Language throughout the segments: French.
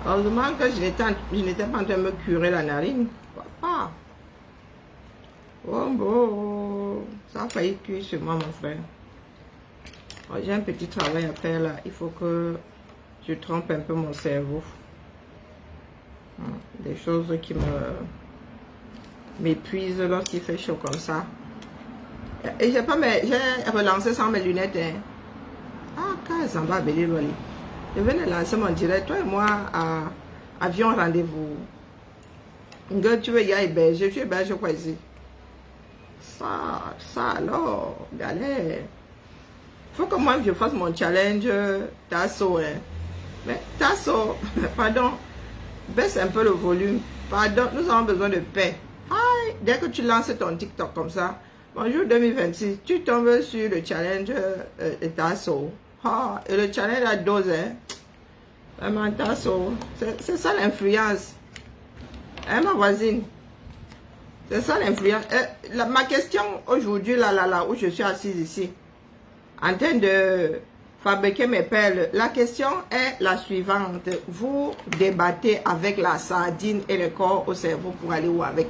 Heureusement que je n'étais pas en train de me curer la narine. Papa. Oh, bon. Ça a failli cuire sur moi, mon frère. Oh, j'ai un petit travail à faire là. Il faut que je trempe un peu mon cerveau. Des choses qui m'épuisent lorsqu'il fait chaud comme ça. Et j'ai relancé sans mes lunettes. Hein. Ah, quand elles s'en va, Béli Loli. Je venais lancer mon direct, toi et moi, à avion rendez-vous. Tu veux y aller héberger, tu héberges quoi ici? Ça alors, galère. Faut que moi je fasse mon challenge Tasso. Hein. Mais Tasso, pardon, baisse un peu le volume. Pardon, nous avons besoin de paix. Hi, dès que tu lances ton TikTok comme ça, bonjour 2026, tu tombes sur le challenge Tasso. Ah, et le challenge à 12, hein. Vraiment, Tasso. C'est ça l'influence. Hein, ma voisine? C'est ça l'influence. Ma question aujourd'hui, là, où je suis assise ici, en train de fabriquer mes perles, la question est la suivante. Vous débattez avec la sardine et le corps au cerveau pour aller où avec?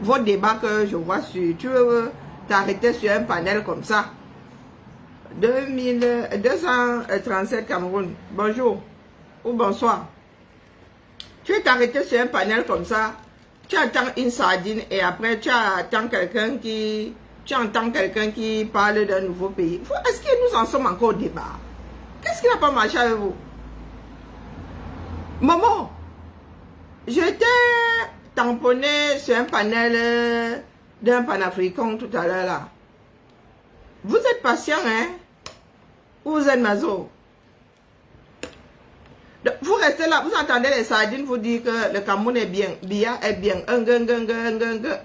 Vos débats que je vois sur... Tu veux t'arrêter sur un panel comme ça? 237 Cameroun. Bonjour ou bonsoir. Tu veux t'arrêter sur un panel comme ça? Tu attends une sardine et après tu attends quelqu'un qui... Tu entends quelqu'un qui parle d'un nouveau pays. Est-ce que nous en sommes encore au débat? Qu'est-ce qui n'a pas marché avec vous? Maman, j'étais tamponné sur un panel d'un panafricain tout à l'heure là. Vous êtes patient, hein? Ou vous êtes maso? Vous restez là, vous entendez les sardines vous dire que le Cameroun est bien, Bia est bien.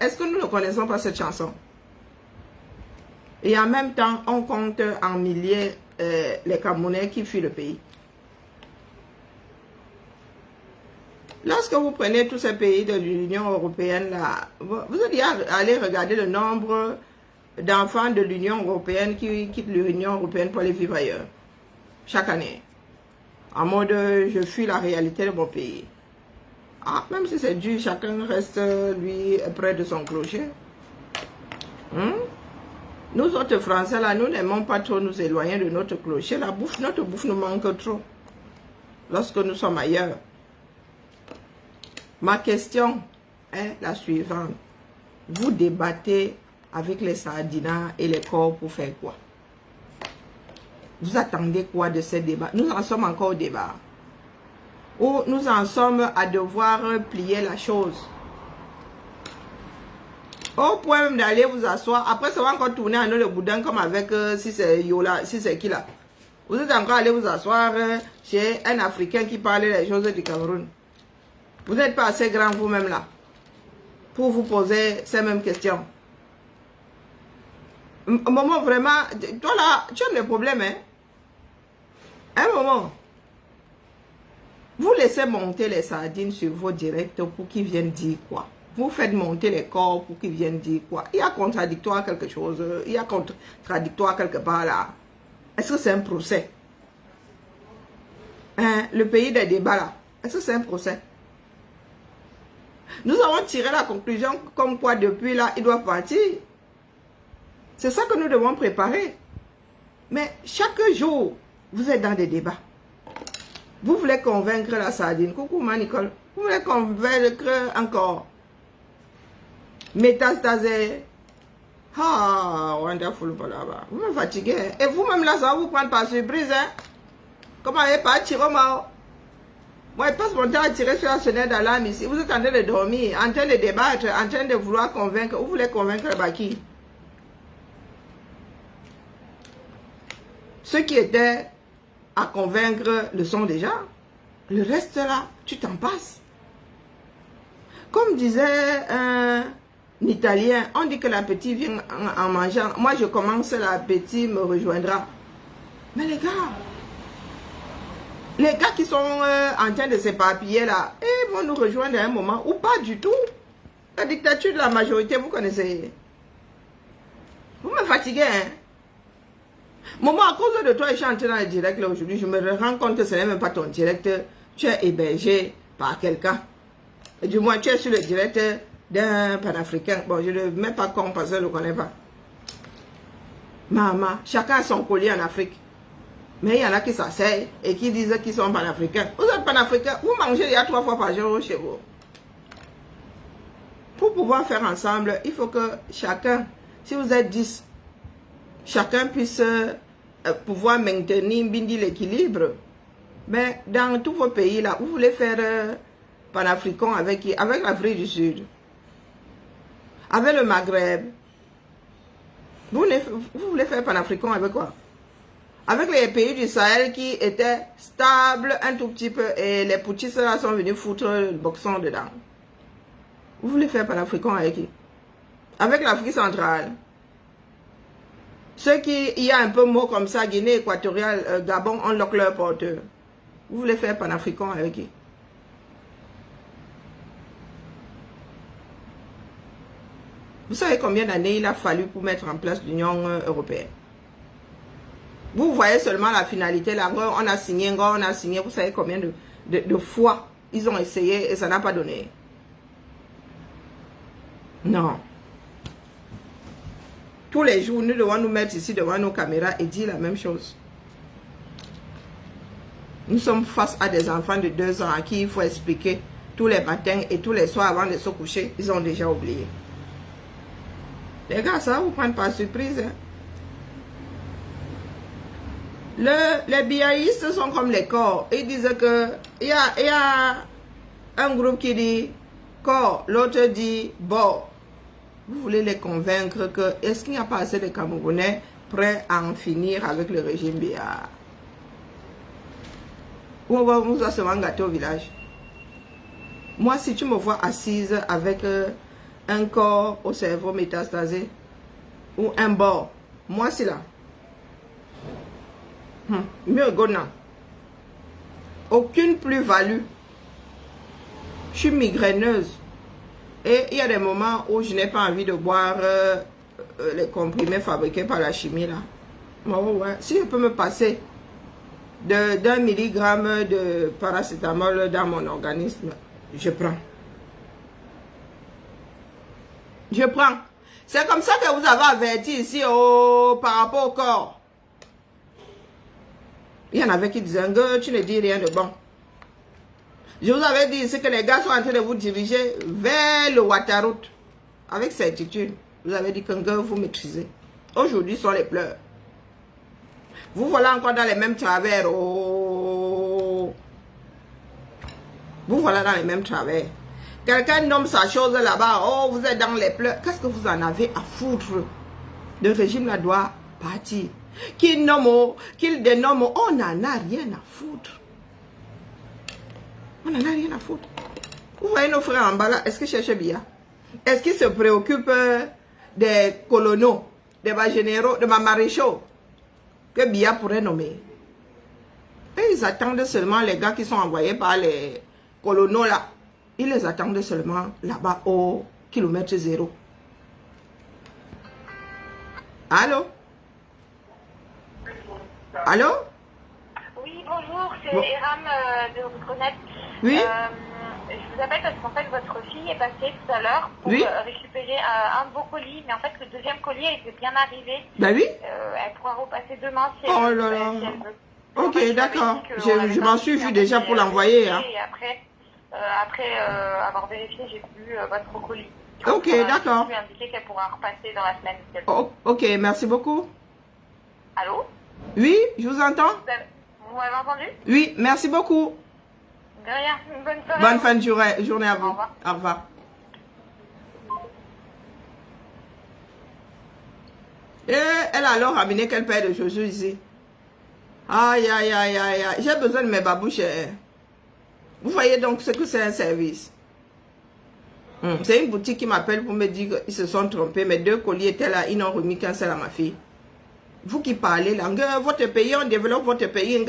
Est-ce que nous ne connaissons pas cette chanson? Et en même temps, on compte en milliers les Camerounais qui fuient le pays. Lorsque vous prenez tous ces pays de l'Union européenne, là, vous allez aller regarder le nombre d'enfants de l'Union européenne qui quittent l'Union européenne pour aller vivre ailleurs. Chaque année. En mode, je fuis la réalité de mon pays. Ah, même si c'est dur, chacun reste, lui, près de son clocher. Nous autres Français, là, nous n'aimons pas trop nous éloigner de notre clocher. Notre bouffe nous manque trop. Lorsque nous sommes ailleurs. Ma question est la suivante. Vous débattez avec les sardinats et les corps pour faire quoi? Vous attendez quoi de ces débats? Nous en sommes encore au débat. Ou nous en sommes à devoir plier la chose. Au point même d'aller vous asseoir. Après, ça va encore tourner à nous le boudin comme avec si c'est Yola, si c'est qui là. Vous êtes encore allé vous asseoir chez un Africain qui parle des choses du Cameroun. Vous n'êtes pas assez grand vous-même là pour vous poser ces mêmes questions. Maman, vraiment, toi là, tu as des problèmes, hein? Un moment. Vous laissez monter les sardines sur vos directs pour qu'ils viennent dire quoi? Vous faites monter les corps pour qu'ils viennent dire quoi? Il y a contradictoire quelque chose. Il y a contradictoire quelque part là. Est-ce que c'est un procès? Hein? Le pays des débats là. Est-ce que c'est un procès? Nous avons tiré la conclusion comme quoi depuis là, ils doivent partir. C'est ça que nous devons préparer. Mais chaque jour, vous êtes dans des débats. Vous voulez convaincre la sardine. Coucou ma Nicole. Vous voulez convaincre encore. Métastasé. Ah, wonderful. Vous me fatiguez. Et vous-même là, ça va vous prendre par surprise. Hein? Comment elle pas tirer au mort? Moi, je passe mon temps à tirer sur la sonnette d'alarme ici. Vous êtes en train de dormir, en train de débattre, en train de vouloir convaincre. Vous voulez convaincre qui? Ceux qui étaient à convaincre le sont déjà. Le reste là, tu t'en passes. Comme disait un Italien, on dit que l'appétit vient en mangeant. Moi, je commence, l'appétit me rejoindra. Mais les gars qui sont en train de s'éparpiller là, ils vont nous rejoindre à un moment ou pas du tout. La dictature de la majorité, vous connaissez. Vous me fatiguez, hein? Maman, à cause de toi, je suis entrée dans le direct là aujourd'hui. Je me rends compte que ce n'est même pas ton direct. Tu es hébergé par quelqu'un. Du moins, tu es sur le direct d'un panafricain. Bon, je ne le mets pas con parce que je ne le connais pas. Maman, chacun a son collier en Afrique. Mais il y en a qui s'asseyent et qui disent qu'ils sont panafricains. Vous êtes panafricains, vous mangez il y a 3 fois par jour chez vous. Pour pouvoir faire ensemble, il faut que chacun, si vous êtes 10, chacun puisse pouvoir maintenir l'équilibre. Mais dans tous vos pays là, vous voulez faire panafricain avec qui? Avec l'Afrique du Sud, avec le Maghreb. Vous voulez faire panafricain avec quoi? Avec les pays du Sahel qui étaient stables un tout petit peu et les poutistes là sont venus foutre le boxon dedans. Vous voulez faire panafricain avec qui? Avec l'Afrique centrale. Ceux qui, il y a un peu mot comme ça, Guinée équatoriale, Gabon, on lock leur porteur. Vous voulez faire panafricain avec qui? Vous savez combien d'années il a fallu pour mettre en place l'Union européenne? Vous voyez seulement la finalité, là, on a signé, vous savez combien de fois ils ont essayé et ça n'a pas donné. Non. Tous les jours, nous devons nous mettre ici devant nos caméras et dire la même chose. Nous sommes face à des enfants de 2 ans à qui il faut expliquer tous les matins et tous les soirs avant de se coucher. Ils ont déjà oublié. Les gars, ça va vous prendre par surprise. Hein? Les biaïstes sont comme les corps. Ils disent que il y a un groupe qui dit corps, l'autre dit bon. Vous voulez les convaincre que est-ce qu'il n'y a pas assez de Camerounais prêts à en finir avec le régime Biya? Ou on va nous seulement gâter au village. Moi, si tu me vois assise avec un corps au cerveau métastasé ou un bord, moi c'est là. Mieux Gona. Aucune plus-value. Je suis migraineuse. Et il y a des moments où je n'ai pas envie de boire les comprimés fabriqués par la chimie là. Bon, ouais. Si je peux me passer d'1 milligramme de paracétamol dans mon organisme, je prends. Je prends. C'est comme ça que vous avez averti ici par rapport au corps. Il y en avait qui disaient que tu ne dis rien de bon. Je vous avais dit ici que les gars sont en train de vous diriger vers le Waterroute. Avec certitude. Vous avez dit que vous maîtrisez. Aujourd'hui sont les pleurs. Vous voilà encore dans les mêmes travers. Oh. Vous voilà dans les mêmes travers. Quelqu'un nomme sa chose là-bas. Oh, vous êtes dans les pleurs. Qu'est-ce que vous en avez à foutre? Le régime là doit partir. Qu'il nomme, qu'il dénomme, on n'en a rien à foutre. On n'en a rien à foutre. Vous voyez nos frères en bas là, est-ce qu'ils cherchent Biya? Est-ce qu'ils se préoccupent des colonaux, des généraux, des maréchaux que Biya pourrait nommer? Et ils attendent seulement les gars qui sont envoyés par les colonaux là. Ils les attendent seulement là-bas au kilomètre 0. Allô? Allô? Oui, bonjour, c'est Eram de Reconnaître. Oui? Je vous appelle parce qu'en fait, votre fille est passée tout à l'heure pour récupérer un de vos colis, mais en fait, le deuxième colis était bien arrivé. Ben oui. Elle pourra repasser demain si oh elle, là là. si elle veut. Ok, d'accord. Je m'en suis vu déjà pour l'envoyer. Hein. Et après avoir vérifié, j'ai vu votre colis. Ok, d'accord. Je lui ai indiqué qu'elle pourra repasser dans la semaine. Oh, ok, merci beaucoup. Allô? Oui, je vous entends. Vous m'avez entendu? Oui, merci beaucoup. De rien, une bonne soirée. Bonne fin de journée à vous. Au revoir. Au revoir. Et elle a alors ramené quelle paire de chaussures ici? Aïe, aïe, aïe, aïe, aïe. J'ai besoin de mes babouches. Vous voyez donc ce que c'est un service. C'est une boutique qui m'appelle pour me dire qu'ils se sont trompés. Mes 2 colis étaient là, ils n'ont remis qu'un seul à ma fille. Vous qui parlez là, votre pays, on développe votre pays.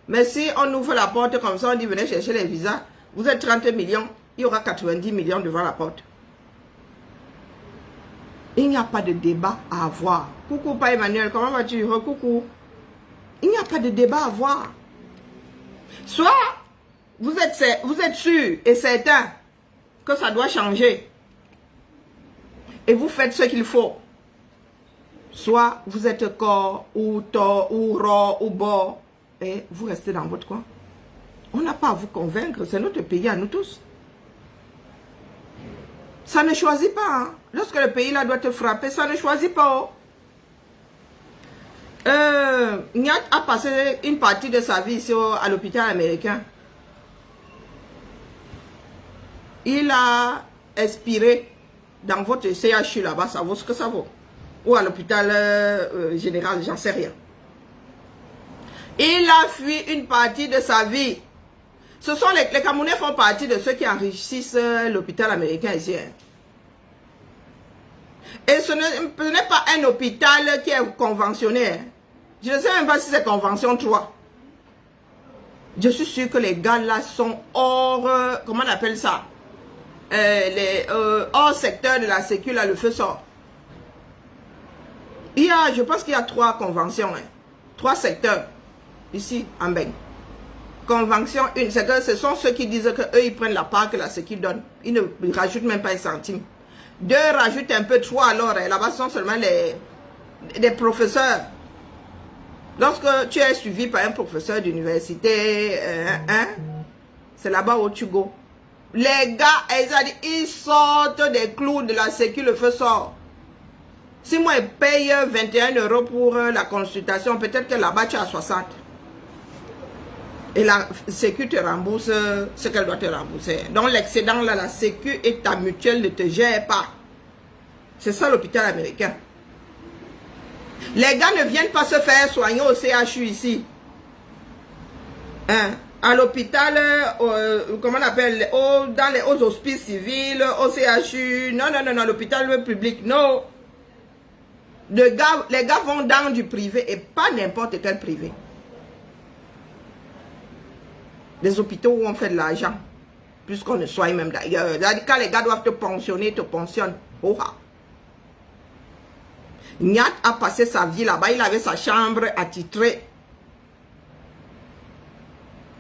Mais si on ouvre la porte comme ça, on dit venez chercher les visas, vous êtes 30 millions, il y aura 90 millions devant la porte. Il n'y a pas de débat à avoir. Coucou, pas Emmanuel, comment vas-tu? Coucou. Il n'y a pas de débat à avoir. Soit vous êtes sûr et certain que ça doit changer. Et vous faites ce qu'il faut. Soit vous êtes corps, ou tort, ou rond, ou bord. Et vous restez dans votre coin. On n'a pas à vous convaincre. C'est notre pays à nous tous. Ça ne choisit pas. Hein. Lorsque le pays là doit te frapper, ça ne choisit pas. Nyat a passé une partie de sa vie ici à l'hôpital américain. Il a expiré dans votre CHU là-bas, ça vaut ce que ça vaut. Ou à l'hôpital général, j'en sais rien. Il a fui une partie de sa vie. Ce sont les Camerounais font partie de ceux qui enrichissent l'hôpital américain ici. Hein. Et ce n'est pas un hôpital qui est conventionné. Hein. Je ne sais même pas si c'est convention 3. Je suis sûr que les gars là sont hors, comment on appelle ça? Hors secteur de la sécu, là, le feu sort. Je pense qu'il y a 3 conventions. Hein. 3 secteurs. Ici, en Beng. Convention 1, c'est que ce sont ceux qui disent qu'eux, ils prennent la part que la sécu donne. Ils ne rajoutent même pas un centime. 2 rajoutent un peu, 3 alors. Là-bas, ce sont seulement des professeurs. Lorsque tu es suivi par un professeur d'université, c'est là-bas où tu go. Les gars, ils sortent des clous de la sécu, le feu sort. Si moi, je paye 21 € pour la consultation, peut-être que là-bas, tu as 60. Et la sécu te rembourse ce qu'elle doit te rembourser. Donc, l'excédent, là, la sécu et ta mutuelle ne te gèrent pas. C'est ça l'hôpital américain. Les gars ne viennent pas se faire soigner au CHU ici. Hein? À l'hôpital, comment on appelle, aux hospices civils, au CHU, non, l'hôpital public, non. Les gars vont dans du privé et pas n'importe quel privé. Des hôpitaux où on fait de l'argent, puisqu'on ne soigne même d'ailleurs. Quand les gars doivent te pensionner, ils te pensionnent. Nyat a passé sa vie là-bas, il avait sa chambre attitrée.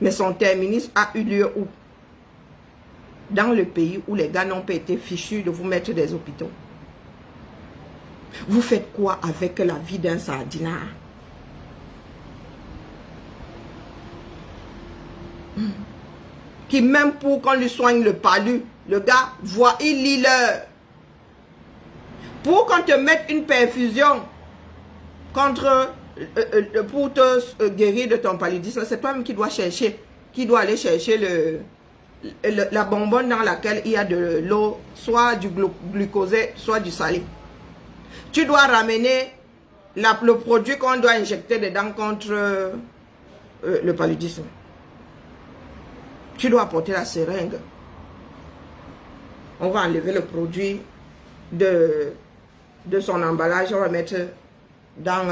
Mais son terminus a eu lieu où? Dans le pays où les gars n'ont pas été fichus de vous mettre des hôpitaux. Vous faites quoi avec la vie d'un sardinard? Qui même pour qu'on lui soigne le palu, le gars voit, il lit l'heure. Pour qu'on te mette une perfusion contre, pour te guérir de ton paludisme, c'est toi-même qui dois chercher, qui doit aller chercher la bonbonne dans laquelle il y a de l'eau, soit du glucosé, soit du salé. Tu dois ramener le produit qu'on doit injecter dedans contre le paludisme. Tu dois apporter la seringue. On va enlever le produit de son emballage. On va mettre dans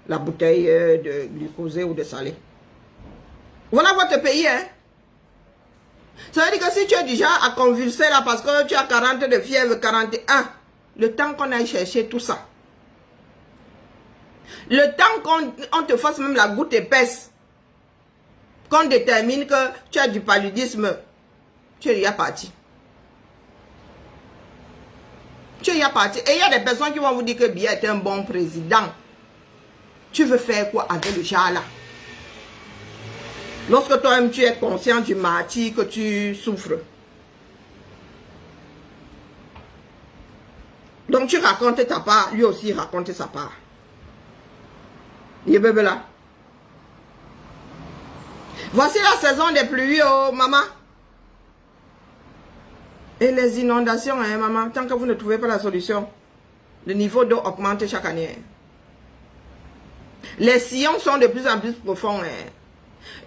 la bouteille de glucosé ou de salé. Voilà votre pays, hein. Ça veut dire que si tu es déjà à convulser là parce que tu as 40 de fièvre, 41, le temps qu'on aille chercher tout ça. Le temps qu'on te fasse même la goutte épaisse, qu'on détermine que tu as du paludisme, tu es déjà parti. Tu es déjà parti. Et il y a des personnes qui vont vous dire que Biya est un bon président. Tu veux faire quoi avec le genre là? Lorsque toi-même tu es conscient du martyre que tu souffres. Donc tu racontes ta part, lui aussi raconte sa part. Il est bébé là. Voici la saison des pluies, oh maman. Et les inondations, hein, maman, tant que vous ne trouvez pas la solution, le niveau d'eau augmente chaque année. Les sillons sont de plus en plus profonds. Hein.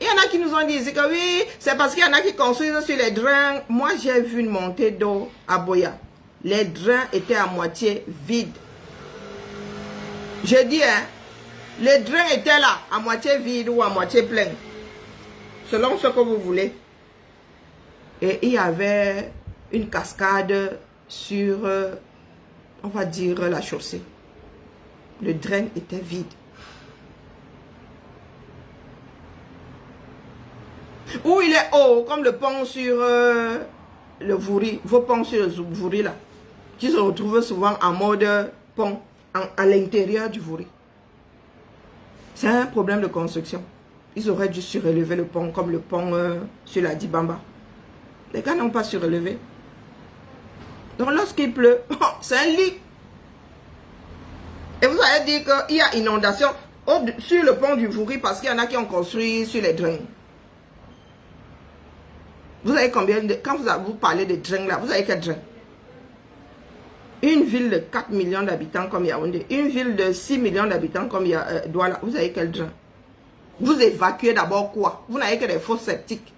Il y en a qui nous ont dit que oui, c'est parce qu'il y en a qui construisent sur les drains. Moi, j'ai vu une montée d'eau à Boya. Les drains étaient à moitié vides. Je dis, hein, les drains étaient là, à moitié vides ou à moitié pleins. Selon ce que vous voulez. Et il y avait une cascade sur on va dire la chaussée. Le drain était vide. Ou il est haut, comme le pont sur le Vouri, vos ponts sur le Vouri là, qui se retrouvent souvent en mode pont, à l'intérieur du Vouri. C'est un problème de construction. Ils auraient dû surélever le pont, comme le pont sur la Dibamba. Les gars n'ont pas surélevé. Donc lorsqu'il pleut, c'est un lit. Et vous allez dire qu'il y a inondation sur le pont du Vouri parce qu'il y en a qui ont construit sur les drains. Vous avez combien de... Quand vous parlez de drains là, vous avez quel drain? Une ville de 4 millions d'habitants comme Yaoundé, une ville de 6 millions d'habitants comme Douala, vous avez quel drain? Vous évacuez d'abord quoi? Vous n'avez que des fosses septiques.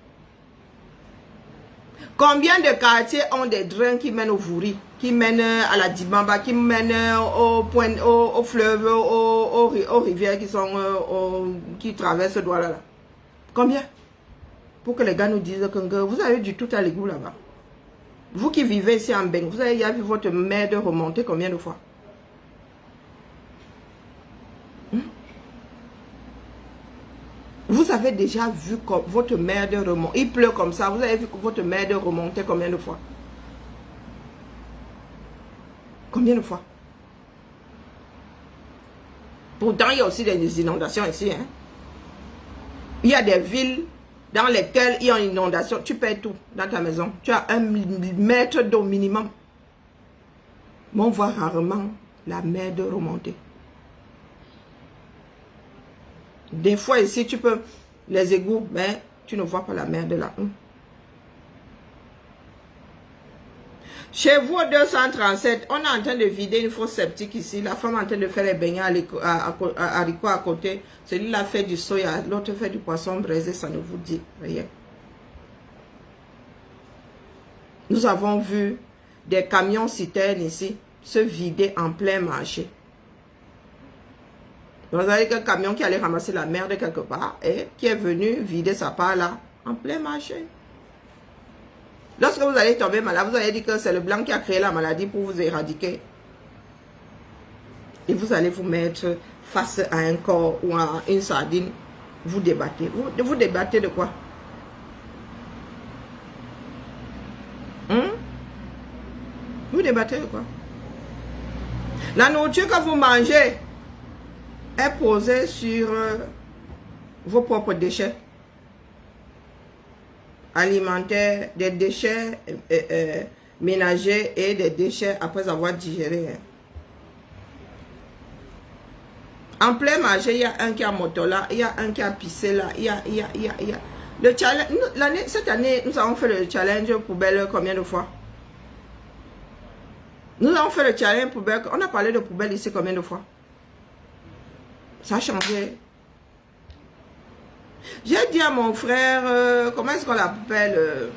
Combien de quartiers ont des drains qui mènent au Vouri, qui mènent à la Dibamba, qui mènent au fleuve, aux rivières qui traversent Douala là? Combien? Pour que les gars nous disent que vous avez du tout à l'égout là-bas. Vous qui vivez ici en Beng, vous avez vu votre merde remonter combien de fois? Vous avez déjà vu votre merde remonter. Il pleut comme ça. Vous avez vu votre merde remonter combien de fois? Combien de fois? Pourtant, il y a aussi des inondations ici. Hein? Il y a des villes dans lesquelles il y a une inondation. Tu perds tout dans ta maison. Tu as 1 mètre d'eau minimum. Mais on voit rarement la merde remonter. Des fois ici, tu peux les égouts, mais tu ne vois pas la merde là. Chez vous, 237, on est en train de vider une fosse septique ici. La femme est en train de faire les beignets à haricots à côté. Celui-là fait du soya, l'autre fait du poisson braisé, ça ne vous dit rien. Nous avons vu des camions citernes ici se vider en plein marché. Donc, vous avez qu'un camion qui allait ramasser la merde quelque part et qui est venu vider sa part là, en plein marché. Lorsque vous allez tomber malade, vous allez dire que c'est le blanc qui a créé la maladie pour vous éradiquer. Et vous allez vous mettre face à un corps ou à une sardine. Vous débattez. Vous débattez de quoi? Vous débattez de quoi? La nourriture que vous mangez est posée sur vos propres déchets alimentaires, des déchets ménagers et des déchets après avoir digéré. En plein marché, il y a un qui a moto là, il y a un qui a pissé là, il y a. Le challenge, cette année, nous avons fait le challenge poubelle combien de fois? Nous avons fait le challenge poubelle, on a parlé de poubelle ici combien de fois? Ça a changé. J'ai dit à mon frère, comment est-ce qu'on l'appelle?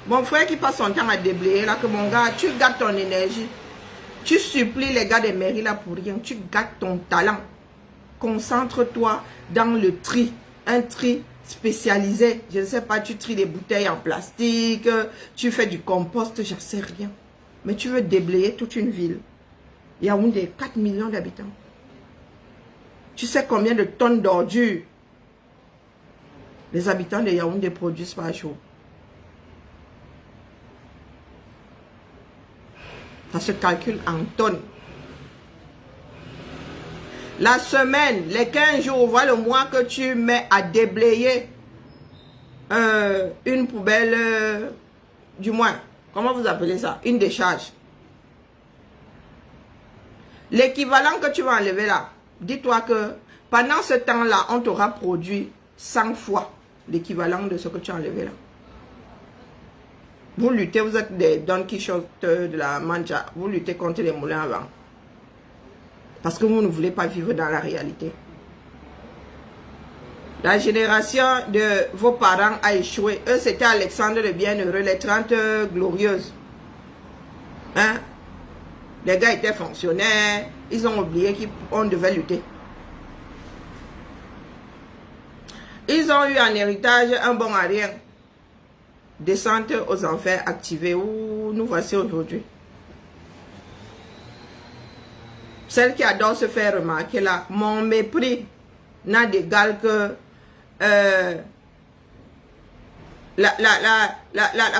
Mon frère qui passe son temps à déblayer, là, que mon gars, tu gâtes ton énergie. Tu supplies les gars des mairies là pour rien. Tu gâtes ton talent. Concentre-toi dans le tri. Un tri spécialisé. Je ne sais pas, tu tries des bouteilles en plastique, tu fais du compost, je ne sais rien. Mais tu veux déblayer toute une ville. Il y a 4 millions d'habitants. Tu sais combien de tonnes d'ordures les habitants de Yaoundé produisent par jour? Ça se calcule en tonnes. La semaine, les 15 jours, voilà le mois que tu mets à déblayer une poubelle, du moins, comment vous appelez ça? Une décharge. L'équivalent que tu vas enlever là, dis-toi que pendant ce temps-là, on t'aura produit 100 fois l'équivalent de ce que tu as enlevé là. Vous luttez, vous êtes des Don Quichotte de la Manja, vous luttez contre les moulins à vent. Parce que vous ne voulez pas vivre dans la réalité. La génération de vos parents a échoué. Eux, c'était Alexandre le Bienheureux, les 30 glorieuses. Hein? Les gars étaient fonctionnaires, ils ont oublié qu'on devait lutter. Ils ont eu en héritage un bon à rien. Descente aux enfers activée où nous voici aujourd'hui. Celle qui adore se faire remarquer là, mon mépris n'a d'égal que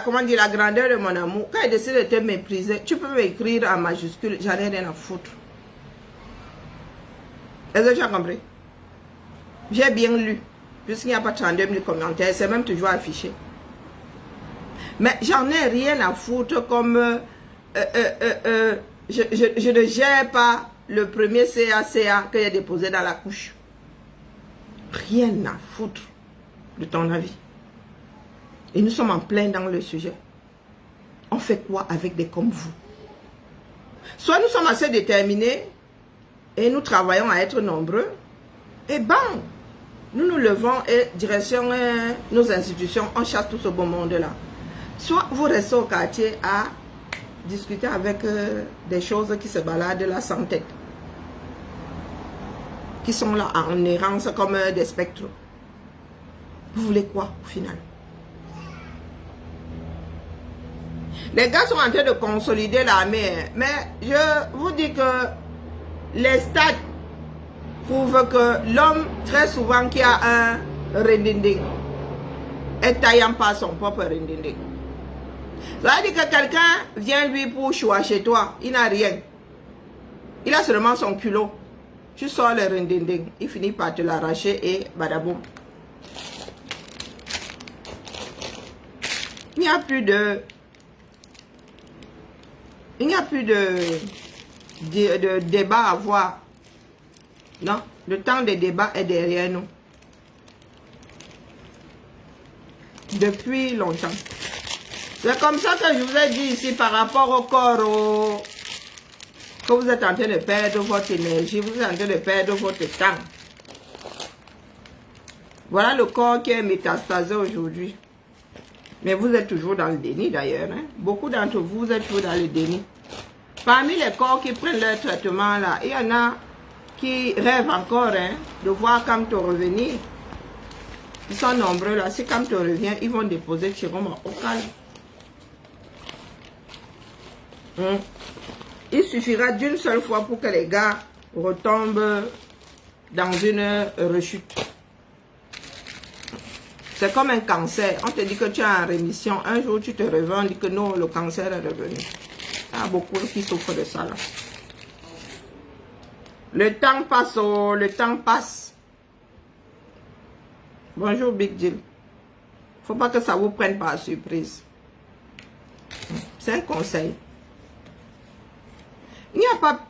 comment dire, la grandeur de mon amour. Quand il décide de te mépriser, tu peux m'écrire en majuscule, j'en ai rien à foutre. Est-ce que tu as compris? J'ai bien lu, puisqu'il n'y a pas 32 000 commentaires, c'est même toujours affiché. Mais j'en ai rien à foutre comme je ne gère pas le premier CACA que j'ai déposé dans la couche. Rien à foutre de ton avis. Et nous sommes en plein dans le sujet. On fait quoi avec des comme vous? Soit nous sommes assez déterminés et nous travaillons à être nombreux, et bon, nous nous levons et direction nos institutions, on chasse tout ce beau monde-là. Soit vous restez au quartier à discuter avec des choses qui se baladent là sans tête, qui sont là en errance comme des spectres. Vous voulez quoi au final? Les gars sont en train de consolider l'armée, mais je vous dis que les stats prouvent que l'homme, très souvent, qui a un rendinding, est taillant pas son propre rendinding. Ça veut dire que quelqu'un vient lui pour choix chez toi, il n'a rien. Il a seulement son culot. Tu sors le rendinding, il finit par te l'arracher et badaboum. Il n'y a plus de... Il n'y a plus de débat à avoir. Non, le temps des débats est derrière nous. Depuis longtemps. C'est comme ça que je vous ai dit ici par rapport au corps que vous êtes en train de perdre votre énergie, vous êtes en train de perdre votre temps. Voilà le corps qui est métastasé aujourd'hui. Mais vous êtes toujours dans le déni d'ailleurs. Hein? Beaucoup d'entre vous, vous êtes toujours dans le déni. Parmi les corps qui prennent leur traitement là, il y en a qui rêvent encore de voir Kamto revenir. Ils sont nombreux là. Si Kamto revient, ils vont déposer Chiroma au calme. Il suffira d'une seule fois pour que les gars retombent dans une rechute. C'est comme un cancer. On te dit que tu es en rémission. Un jour, tu te réveilles, on dit que non, le cancer est revenu. Il y a beaucoup qui souffrent de ça là. Le temps passe, oh, le temps passe. Bonjour Big Jill. Faut pas que ça vous prenne par surprise. C'est un conseil. Il n'y a pas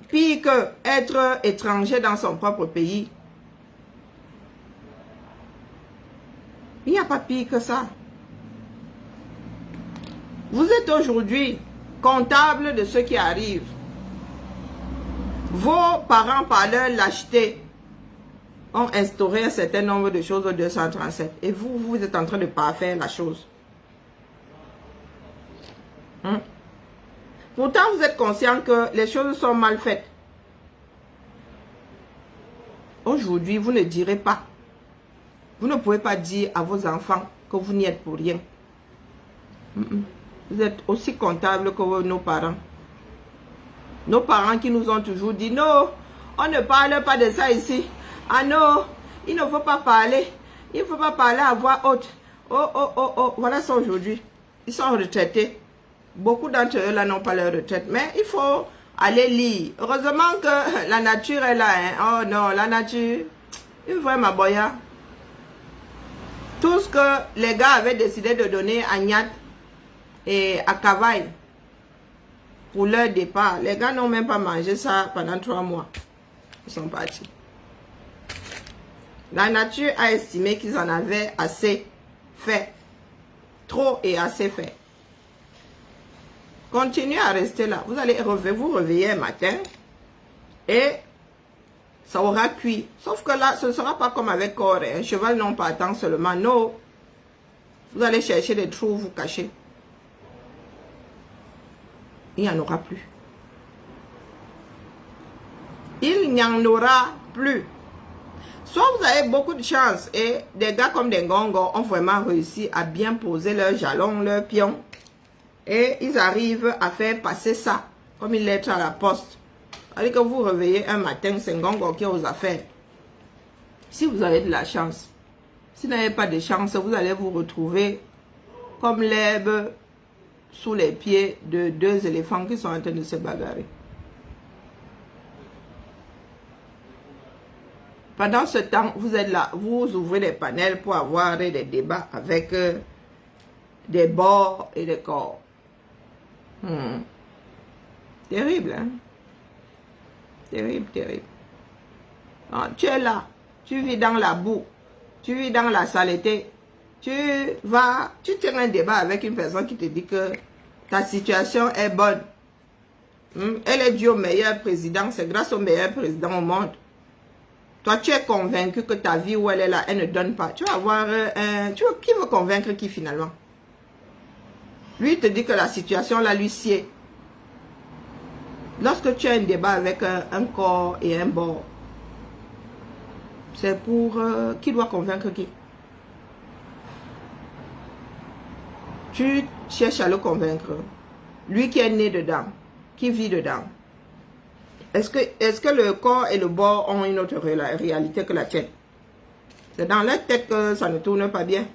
pire que être étranger dans son propre pays. Il n'y a pas pire que ça. Vous êtes aujourd'hui comptable de ce qui arrive. Vos parents, par leur lâcheté, ont instauré un certain nombre de choses au 237. Et vous, vous êtes en train de parfaire la chose. Pourtant, vous êtes conscient que les choses sont mal faites. Aujourd'hui, vous ne direz pas. Vous ne pouvez pas dire à vos enfants que vous n'y êtes pour rien. Vous êtes aussi comptable que nos parents. Nos parents qui nous ont toujours dit, non, on ne parle pas de ça ici. Ah non, il ne faut pas parler. Il ne faut pas parler à voix haute. Oh, oh, oh, oh. Voilà ça aujourd'hui. Ils sont retraités. Beaucoup d'entre eux là n'ont pas leur retraite. Mais il faut aller lire. Heureusement que la nature est là. Hein. Oh non, la nature. Il faut ma boya. Tout ce que les gars avaient décidé de donner à Nyat et à Kavaï pour leur départ, les gars n'ont même pas mangé ça pendant 3 mois. Ils sont partis. La nature a estimé qu'ils en avaient assez fait. Trop et assez fait. Continuez à rester là. Vous allez vous réveiller un matin et ça aura cuit. Sauf que là, ce ne sera pas comme avec corps. Un cheval non partant seulement. Non. Vous allez chercher des trous, vous cacher. Il n'y en aura plus. Il n'y en aura plus. Soit vous avez beaucoup de chance et des gars comme des Ngongos ont vraiment réussi à bien poser leurs jalons, leurs pions. Et ils arrivent à faire passer ça comme une lettre à la poste. Allez, quand vous vous réveillez un matin, c'est Ngongo qui est aux affaires. Si vous avez de la chance, si vous n'avez pas de chance, vous allez vous retrouver comme l'herbe sous les pieds de 2 éléphants qui sont en train de se bagarrer. Pendant ce temps, vous êtes là, vous ouvrez des panels pour avoir des débats avec des bords et des corps. Terrible, hein? Terrible, terrible. Non, tu es là, tu vis dans la boue, tu vis dans la saleté. Tu tiens un débat avec une personne qui te dit que ta situation est bonne. Elle est due au meilleur président, c'est grâce au meilleur président au monde. Toi, tu es convaincu que ta vie où elle est là, elle ne donne pas. Tu vas avoir qui veut convaincre qui finalement? Lui, il te dit que la situation là lui sied. Lorsque tu as un débat avec un corps et un bord, c'est pour qui doit convaincre qui? Tu cherches à le convaincre. Lui qui est né dedans, qui vit dedans. Est-ce que le corps et le bord ont une autre réalité que la tienne? C'est dans leur tête que ça ne tourne pas bien.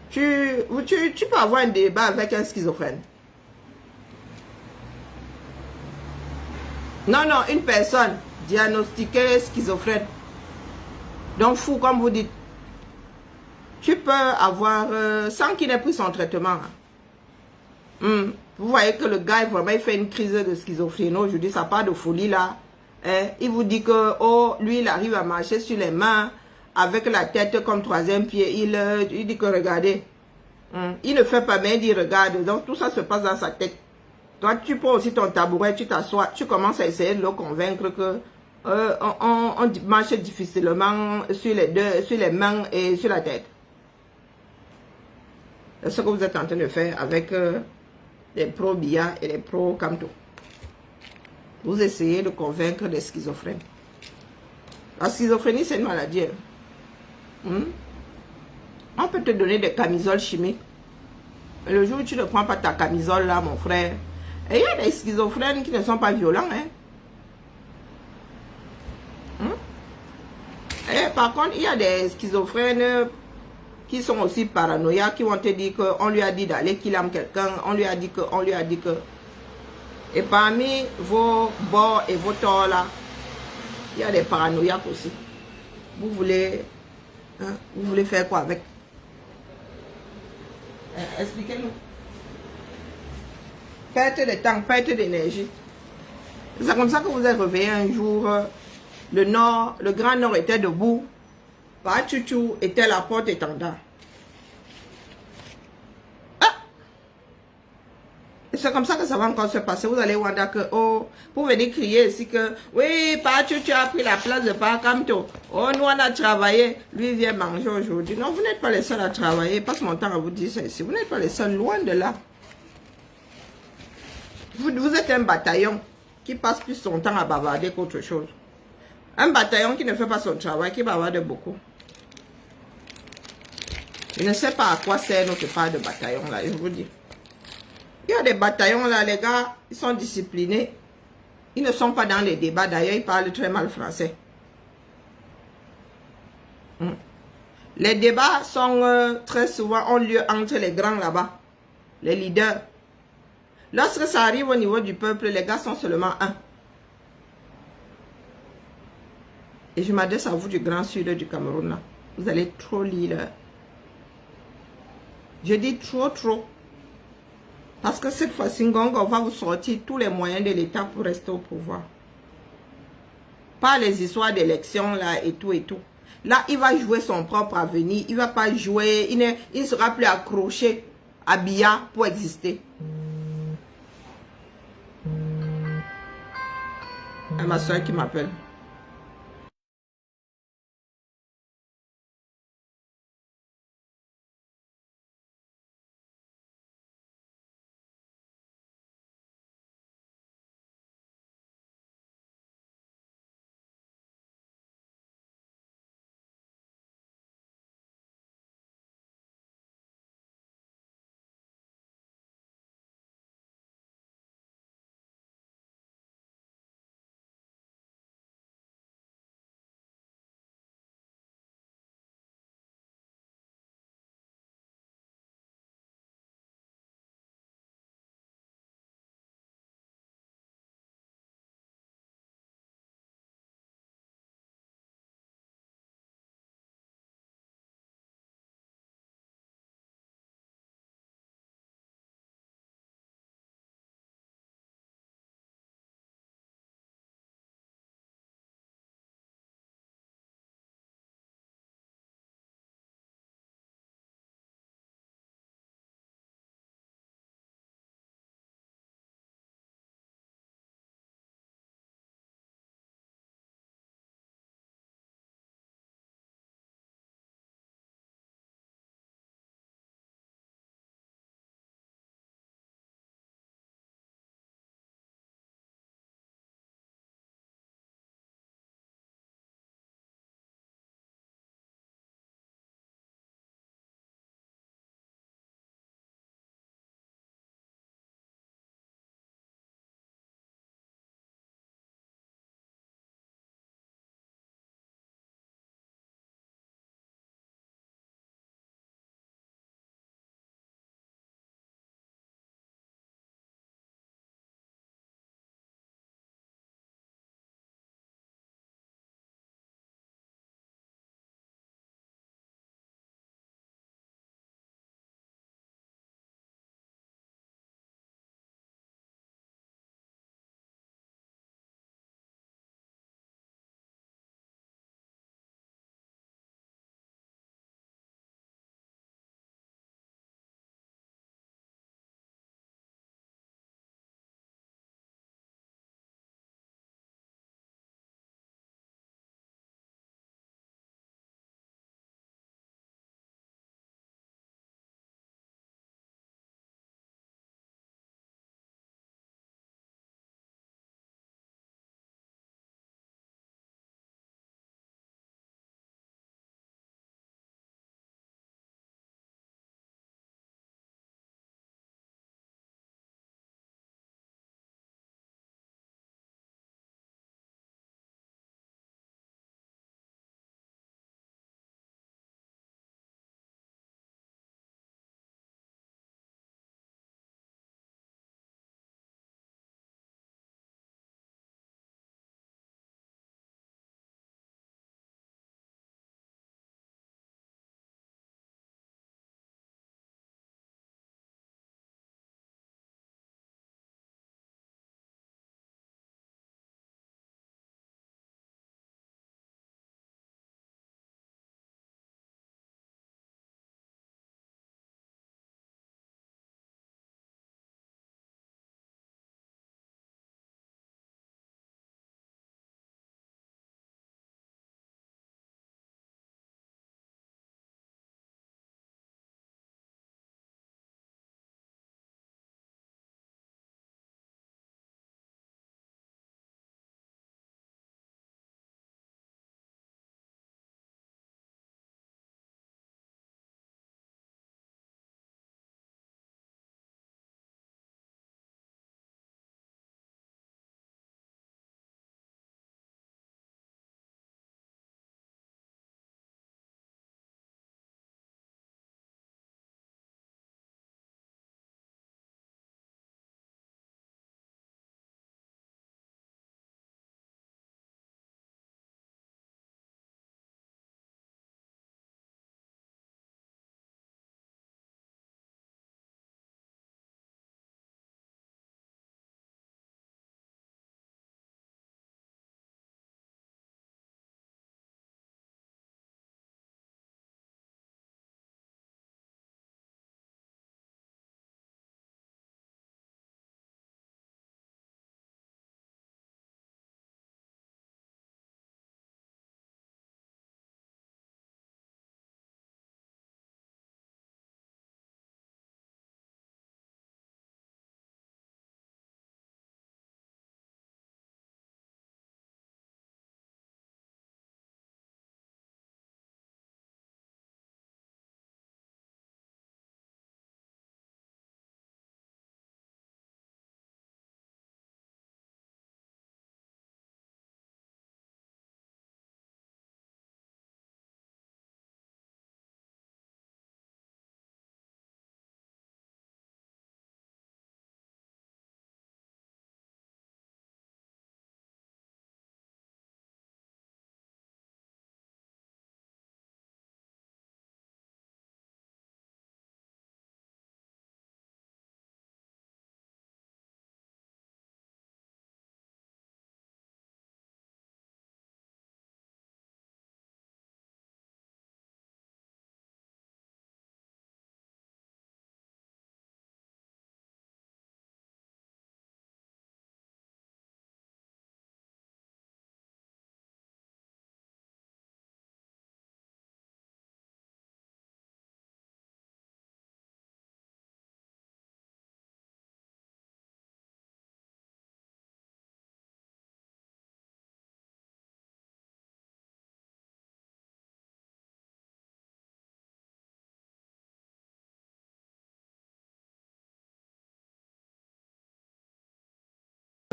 Tu peux avoir un débat avec un schizophrène. Non, une personne diagnostiquée schizophrène. Donc fou, comme vous dites. Tu peux avoir, sans qu'il ait pris son traitement. Vous voyez que le gars, vraiment, il fait une crise de schizophrénie. Aujourd'hui, ça part de folie là. Il vous dit que, oh, lui, il arrive à marcher sur les mains, avec la tête comme troisième pied. Il dit que, regardez. Il ne fait pas, mais il dit, regarde. Donc, tout ça se passe dans sa tête. Toi, tu prends aussi ton tabouret, tu t'assois, tu commences à essayer de le convaincre que on marche difficilement sur les mains et sur la tête. C'est ce que vous êtes en train de faire avec les pro-Bia et les pro-Kamto. Vous essayez de convaincre des schizophrènes. La schizophrénie, c'est une maladie. On peut te donner des camisoles chimiques. Mais le jour où tu ne prends pas ta camisole là, mon frère, et il y a des schizophrènes qui ne sont pas violents. Et par contre, il y a des schizophrènes qui sont aussi paranoïaques, qui vont te dire qu'on lui a dit d'aller qu'il aime quelqu'un, on lui a dit que. Et parmi vos bords et vos torts là, il y a des paranoïaques aussi. Vous voulez faire quoi avec? Expliquez-nous. Perte de temps, perte d'énergie. C'est comme ça que vous êtes réveillé un jour. Le grand nord était debout. Pachuchu était la porte étendard. C'est comme ça que ça va encore se passer. Vous allez voir que, oh, pour venir crier ici que, oui, Pachuchu a pris la place de Pakamto. Oh, nous on a travaillé. Lui vient manger aujourd'hui. Non, vous n'êtes pas les seuls à travailler. Passe mon temps à vous dire ça ici. Vous n'êtes pas les seuls, loin de là. Vous êtes un bataillon qui passe plus son temps à bavarder qu'autre chose. Un bataillon qui ne fait pas son travail, qui bavarde beaucoup. Je ne sais pas à quoi sert notre part de bataillon là, je vous dis. Il y a des bataillons là, les gars, ils sont disciplinés. Ils ne sont pas dans les débats, d'ailleurs, ils parlent très mal français. Les débats sont très souvent, ont lieu entre les grands là-bas, les leaders. Lorsque ça arrive au niveau du peuple, les gars sont seulement un. Et je m'adresse à vous du Grand Sud du Cameroun là. Vous allez trop lire. Je dis trop. Parce que cette fois-ci, Ngongo va vous sortir tous les moyens de l'État pour rester au pouvoir. Pas les histoires d'élections là et tout. Là, il va jouer son propre avenir. Il ne va pas jouer, il ne sera plus accroché à Biya pour exister. Et ma soeur qui m'appelle.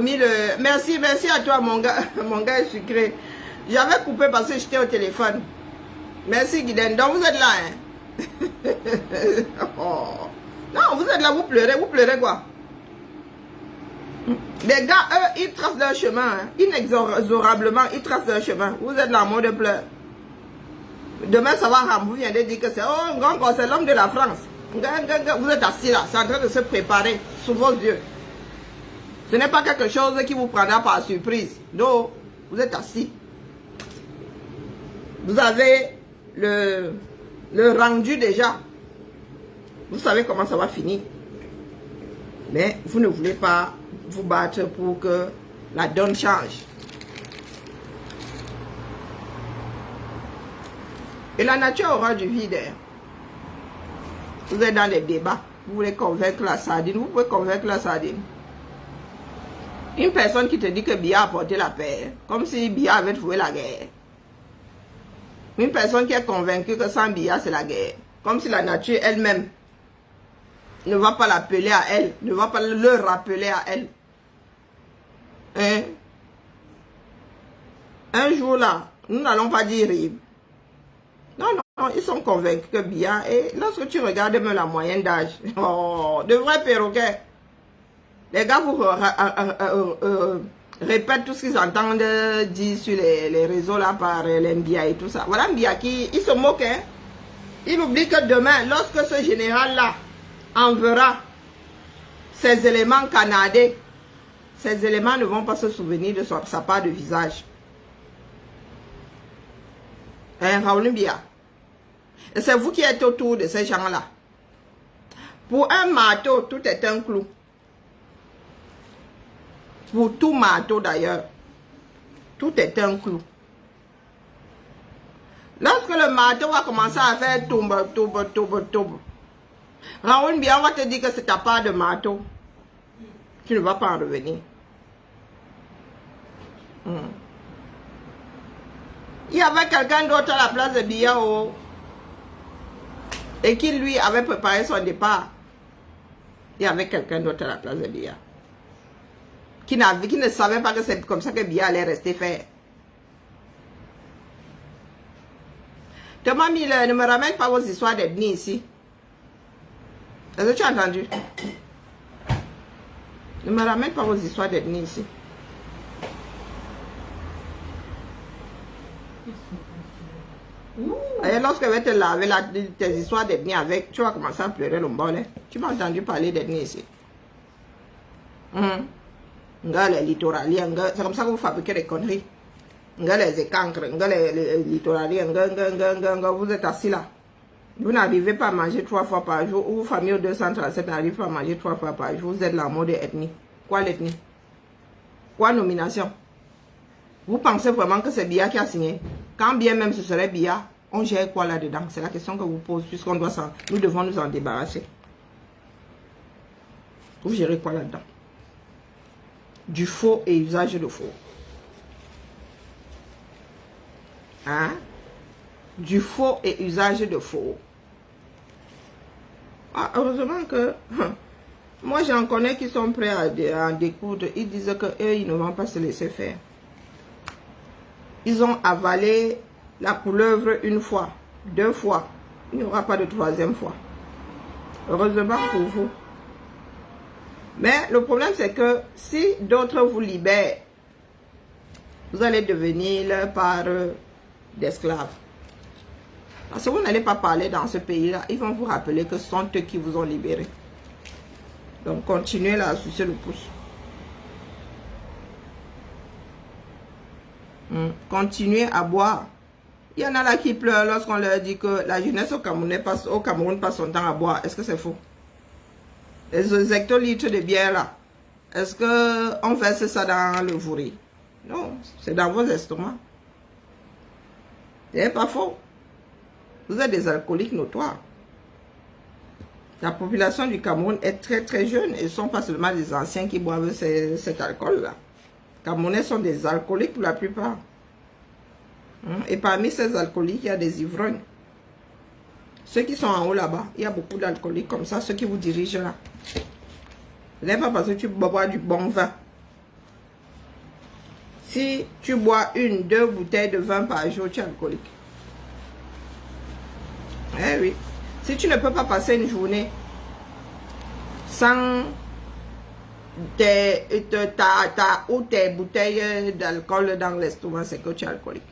Merci, merci à toi, mon gars est sucré. J'avais coupé parce que j'étais au téléphone. Merci, Guiden. Donc, vous êtes là, hein? Oh. Non, vous êtes là, vous pleurez quoi? Les gars, eux, ils tracent leur chemin, hein. Inexorablement, ils tracent leur chemin. Vous êtes là en mode pleurs. Demain, ça va ramener. Vous venez de dire que c'est un grand corps, c'est l'homme de la France. Vous êtes assis là, c'est en train de se préparer sous vos yeux. Ce n'est pas quelque chose qui vous prendra par surprise. Non, vous êtes assis. Vous avez le rendu déjà. Vous savez comment ça va finir. Mais vous ne voulez pas vous battre pour que la donne change. Et la nature aura du vide. Vous êtes dans les débats. Vous voulez convaincre la sardine. Vous pouvez convaincre la sardine. Une personne qui te dit que Biya a apporté la paix, comme si Biya avait trouvé la guerre. Une personne qui est convaincue que sans Biya, c'est la guerre. Comme si la nature elle-même ne va pas l'appeler à elle, ne va pas le rappeler à elle. Hein? Un jour là, nous n'allons pas dire rire. Non, non, ils sont convaincus que Biya, et lorsque tu regardes même la moyenne d'âge, oh, de vrais perroquets. Les gars vous répètent tout ce qu'ils entendent dire sur les réseaux là par l'Mbia et tout ça. Voilà Mbia qui il se moque. Hein? Il oublie que demain, lorsque ce général là enverra ces éléments canadais, ces éléments ne vont pas se souvenir de sa part de visage. Hein, Raoul Mbia. Et c'est vous qui êtes autour de ces gens là. Pour un marteau, tout est un clou. Pour tout marteau d'ailleurs, tout est un clou. Lorsque le marteau va commencer à faire tombe, Raoul Mbia, on va te dire que c'est ta part de marteau. Tu ne vas pas en revenir. Il y avait quelqu'un d'autre à la place de Biya et qui lui avait préparé son départ. Il y avait quelqu'un d'autre à la place de Biya. Qui ne savait pas que c'est comme ça que Biya allait rester faire. Thomas Miller, ne me ramène pas vos histoires d'ethnie ici. Est-ce que tu as entendu? Ne me ramène pas vos histoires d'ethnie ici. Et lorsque je vais te laver tes histoires d'ethnie avec, tu vas commencer à pleurer le bol. Tu m'as entendu parler d'ethnie ici. Les littoraliens, c'est comme ça que vous fabriquez des conneries. Les écancres, les littoraliens, vous êtes assis là. Vous n'arrivez pas à manger 3 fois par jour, ou famille au 237 n'arrive pas à manger 3 fois par jour, vous êtes là en mode ethnie. Quoi l'ethnie? Quoi nomination? Vous pensez vraiment que c'est Biya qui a signé? Quand bien même ce serait Biya, on gère quoi là-dedans? C'est la question que vous posez, puisqu'on doit nous devons nous en débarrasser. Vous gérez quoi là-dedans? Du faux et usage de faux. Hein? Du faux et usage de faux. Ah, heureusement que moi j'en connais qui sont prêts à en découdre. Ils disent que eux ils ne vont pas se laisser faire. Ils ont avalé la couleuvre une fois, 2 fois. Il n'y aura pas de 3e fois. Heureusement pour vous. Mais le problème c'est que si d'autres vous libèrent, vous allez devenir leur part d'esclaves. Parce que vous n'allez pas parler dans ce pays-là. Ils vont vous rappeler que ce sont eux qui vous ont libérés. Donc continuez là à sucer le pouce. Continuez à boire. Il y en a là qui pleurent lorsqu'on leur dit que la jeunesse au Cameroun passe son temps à boire. Est-ce que c'est faux? Les hectolitres de bière là, est-ce qu'on verse ça dans le vouri? Non, c'est dans vos estomacs. C'est pas faux. Vous êtes des alcooliques notoires. La population du Cameroun est très très jeune et ce ne sont pas seulement des anciens qui boivent cet alcool-là. Les Camerounais sont des alcooliques pour la plupart. Et parmi ces alcooliques, il y a des ivrognes. Ceux qui sont en haut là-bas, il y a beaucoup d'alcooliques comme ça, ceux qui vous dirigent là. Ce n'est pas parce que tu bois du bon vin Si tu bois 1-2 bouteilles de vin par jour, tu es alcoolique. Eh oui. Si tu ne peux pas passer une journée sans tes bouteilles d'alcool dans l'estomac, c'est que tu es alcoolique.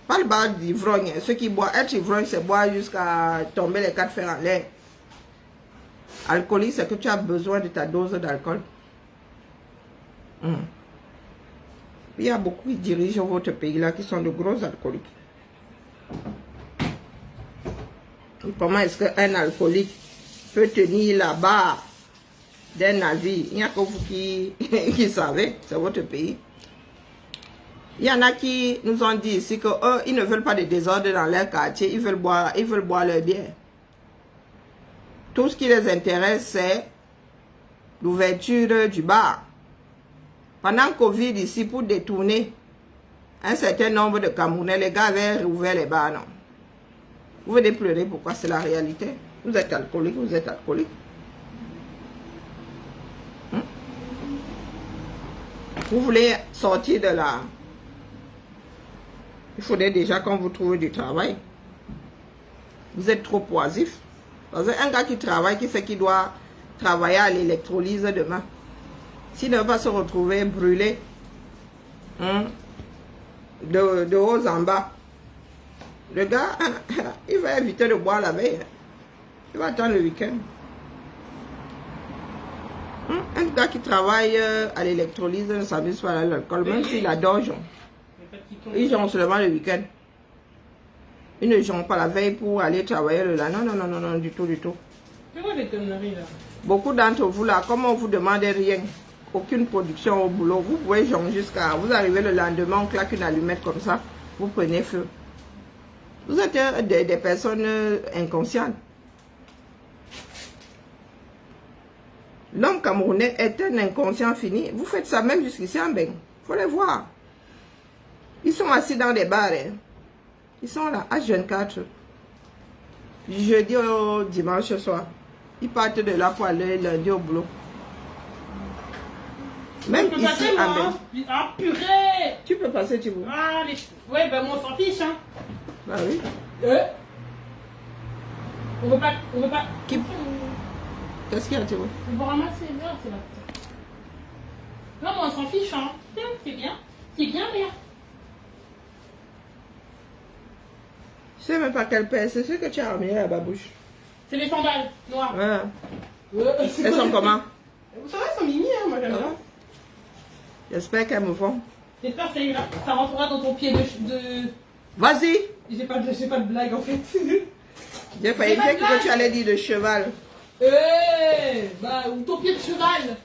Pas le bar d'ivrogne. Ceux qui boivent, être ivrogne, c'est boire jusqu'à tomber les 4 fers en l'air. Alcoolique, c'est que tu as besoin de ta dose d'alcool. Il y a beaucoup qui dirigent votre pays là qui sont de gros alcooliques. Comment est-ce qu'un alcoolique peut tenir la barre d'un navire? Il n'y a que vous qui savez, c'est votre pays. Il y en a qui nous ont dit ici que eux, ils ne veulent pas de désordre dans leur quartier, ils veulent boire leur bière. Tout ce qui les intéresse, c'est l'ouverture du bar. Pendant Covid ici, pour détourner un certain nombre de Camerounais, les gars avaient rouvert les bars, non. Vous venez pleurer, pourquoi? C'est la réalité. Vous êtes alcoolique, vous êtes alcoolique. Vous voulez sortir de là. Il faudrait déjà qu'on vous trouve du travail. Vous êtes trop oisif. Parce qu'un gars qui travaille, qui sait qu'il doit travailler à l'électrolyse demain, s'il ne va pas se retrouver brûlé de haut en bas, le gars, il va éviter de boire la veille. Il va attendre le week-end. Un gars qui travaille à l'électrolyse ne s'amuse pas à l'alcool, même s'il adore jonc. Il jonc seulement le week-end. Il ne jonc pas la veille pour aller travailler le lendemain. Non, non, non, non, du tout, du tout. C'est quoi les conneries là? Beaucoup d'entre vous là, comme on vous demande rien, aucune production au boulot, vous pouvez jonc jusqu'à... Vous arrivez le lendemain, on claque une allumette comme ça, vous prenez feu. Vous êtes des personnes inconscientes. L'homme camerounais est un inconscient fini. Vous faites ça même jusqu'ici en Beng. Il faut les voir. Ils sont assis dans des bars. Hein. Ils sont là, H24. Du jeudi au dimanche soir. Ils partent de là pour aller lundi au boulot. Même ici en Beng. Ah purée! Tu peux passer, tu veux. Ah, ouais, ben moi on s'en fiche, hein. Bah oui. On veut pas... Qui... Qu'est-ce qu'il y a, tu vois? On va ramasser, là, c'est là. Non, moi on s'en fiche, hein. C'est bien. C'est bien, bien. Je sais même pas quelle paire, c'est ce que tu as ramené à la bouche. C'est les sandales noires. Ouais. Elles sont comment? Vous savez, elles sont mini, hein, moi j'aime bien. J'espère qu'elles me vont. J'espère que ça rentrera dans ton pied de... Vas-y! J'ai pas de blague en fait. J'ai failli dire que tu allais dire de cheval. Bah, ou ton pied de cheval.